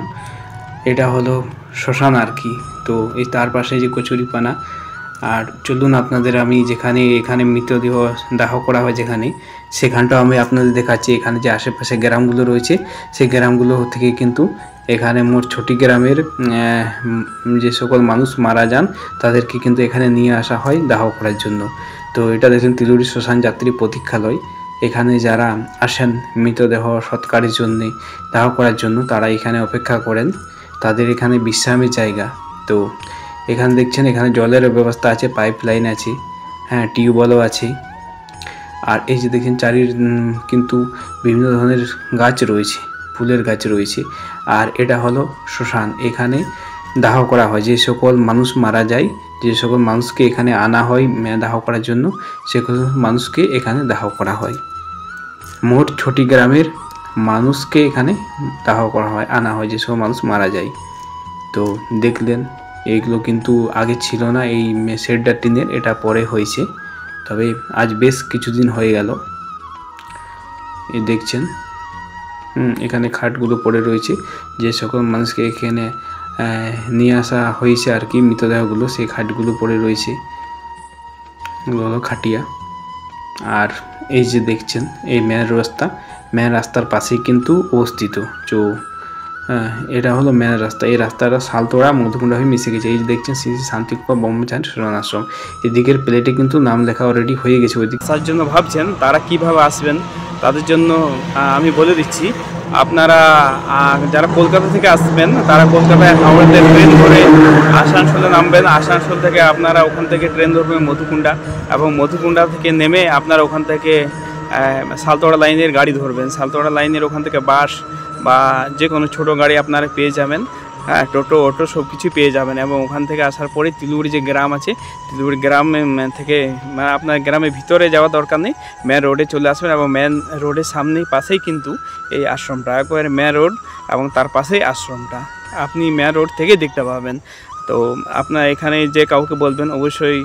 এটা হলো শ্মশান আর কি। তো এই তার পাশে যে কচুরিপানা। আর চলুন আপনাদের আমি এখানে মৃতদেহ দাহ করা হয় যেখানে, সেখানটাও আমি আপনাদের দেখাচ্ছি। এখানে যে আশেপাশে গ্রামগুলো রয়েছে সেই গ্রামগুলো থেকে কিন্তু এখানে মোট 6টি গ্রামের যে সকল মানুষ মারা যান তাদেরকে কিন্তু এখানে নিয়ে আসা হয় দাহ করার জন্য। তো এটা দেখেন তিলুড়ি শ্মশান যাত্রী প্রতীক্ষালয়। এখানে যারা আসেন মৃতদেহ সৎকারের জন্যে, দাহ করার জন্য, তারা এখানে অপেক্ষা করেন। তাদের এখানে বিশ্রামের জায়গা। তো এখানে দেখছেন এখানে জলের ব্যবস্থা আছে, পাইপ লাইন আছে, হ্যাঁ, টিউবওয়েলও আছে। আর এই যে দেখেন কিন্তু বিভিন্ন ধরনের গাছ রয়েছে, ফুলের গাছ রয়েছে। আর এটা হলো শ্মশান। এখানে দাহ করা হয় যে সকল মানুষ মারা যায়, যে সকল মানুষকে এখানে আনা হয় দাহ করার জন্য, সে সকল মানুষকে এখানে দাহ করা হয়। মোট 6টি গ্রামের মানুষকে এখানে দাহ করা হয়, আনা হয় যে সব মানুষ মারা যায়। তো দেখলেন এইগুলো কিন্তু আগে ছিল না, এই শেডটা টিনের, এটা পরে হয়েছে। তবে আজ বেশ কিছুদিন হয়ে গেল। এই দেখছেন এখানে খাটগুলো পড়ে রয়েছে, যে সকল মানুষকে এখানে নিয়ে আসা হয়েছে আর কি, মৃতদেহগুলো, সেই খাটগুলো পড়ে রয়েছে, এগুলো হলো খাটিয়া। আর এই যে দেখছেন এই মেন রাস্তার পাশেই কিন্তু অবস্থিত। তো এটা হলো মেন রাস্তা। এই রাস্তাটা শালতোড়া মধুকুণ্ডা হয়ে মিশে গেছে। এই যে দেখছেন শ্রী শান্তিকপা ব্রহ্মচারী শরণ আশ্রম। এদিকের প্লেটে কিন্তু নাম লেখা অলরেডি হয়ে গেছে। ওইদিকে আসার জন্য ভাবছেন তারা কিভাবে আসবেন তাদের জন্য আমি বলে দিচ্ছি। আপনারা যারা কলকাতা থেকে আসবেন তারা কলকাতায় হাওড়াতে ট্রেন ধরে আসানসোলে নামবেন। আসানসোল থেকে আপনারা ওখান থেকে ট্রেন ধরবেন মধুকুণ্ডা, এবং মধুকুণ্ডা থেকে নেমে আপনারা ওখান থেকে শালতোড়া লাইনের গাড়ি ধরবেন। শালতোড়া লাইনের ওখান থেকে বাস বা যে কোনো ছোটো গাড়ি আপনারা পেয়ে যাবেন, হ্যাঁ, টোটো অটো সব কিছু পেয়ে যাবেন। এবং ওখান থেকে আসার পরে তিলুড়ি যে গ্রাম আছে, তিলুড়ি গ্রাম থেকে আপনার গ্রামের ভিতরে যাওয়া দরকার নেই, মেন রোডে চলে আসবেন। এবং মেন রোডের সামনেই পাশেই কিন্তু এই আশ্রমটা, একবারে মেন রোড এবং তার পাশেই আশ্রমটা, আপনি মেন রোড থেকে দেখতে পাবেন। তো আপনার এখানে যে কাউকে বলবেন অবশ্যই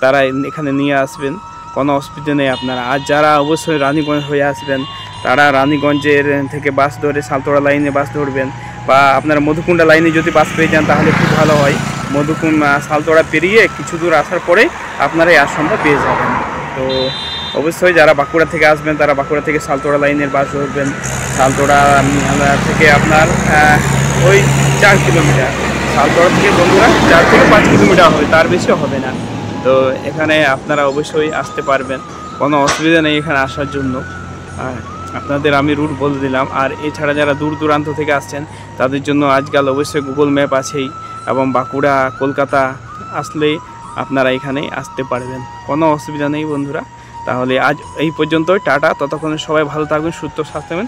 তারা এখানে নিয়ে আসবেন, কোনো অসুবিধা নেই আপনারা। আর যারা অবশ্যই রানীগঞ্জ হয়ে আসবেন তারা রানীগঞ্জের থেকে বাস ধরে শালতোড়া লাইনে বাস ধরবেন, বা আপনারা মধুকুণ্ডা লাইনে যদি বাস পেয়ে যান তাহলে খুব ভালো হয়। শালতোড়া পেরিয়ে কিছু দূর আসার পরে আপনারা এই আশ্রমটা পেয়ে যাবেন। তো অবশ্যই যারা বাঁকুড়া থেকে আসবেন তারা বাঁকুড়া থেকে শালতোড়া লাইনের বাস ধরবেন। শালতোড়া থেকে আপনার ওই 4 কিলোমিটার, শালতোড়া থেকে বন্ধুরা 4 থেকে 5 কিলোমিটার হবে, তার বেশি হবে না। তো এখানে আপনারা অবশ্যই আসতে পারবেন, কোনো অসুবিধা নেই এখানে আসার জন্য। আর আপনাদের আমি রুট বলে দিলাম। আর এছাড়া যারা দূর দূরান্ত থেকে আসছেন তাদের জন্য আজকাল অবশ্যই গুগল ম্যাপ আছেই, এবং বাঁকুড়া কলকাতা আসলেই আপনারা এখানে আসতে পারবেন, কোনো অসুবিধা নেই বন্ধুরা। তাহলে আজ এই পর্যন্তই, টাটা। ততক্ষণে সবাই ভালো থাকবেন, সুস্থ থাকবেন।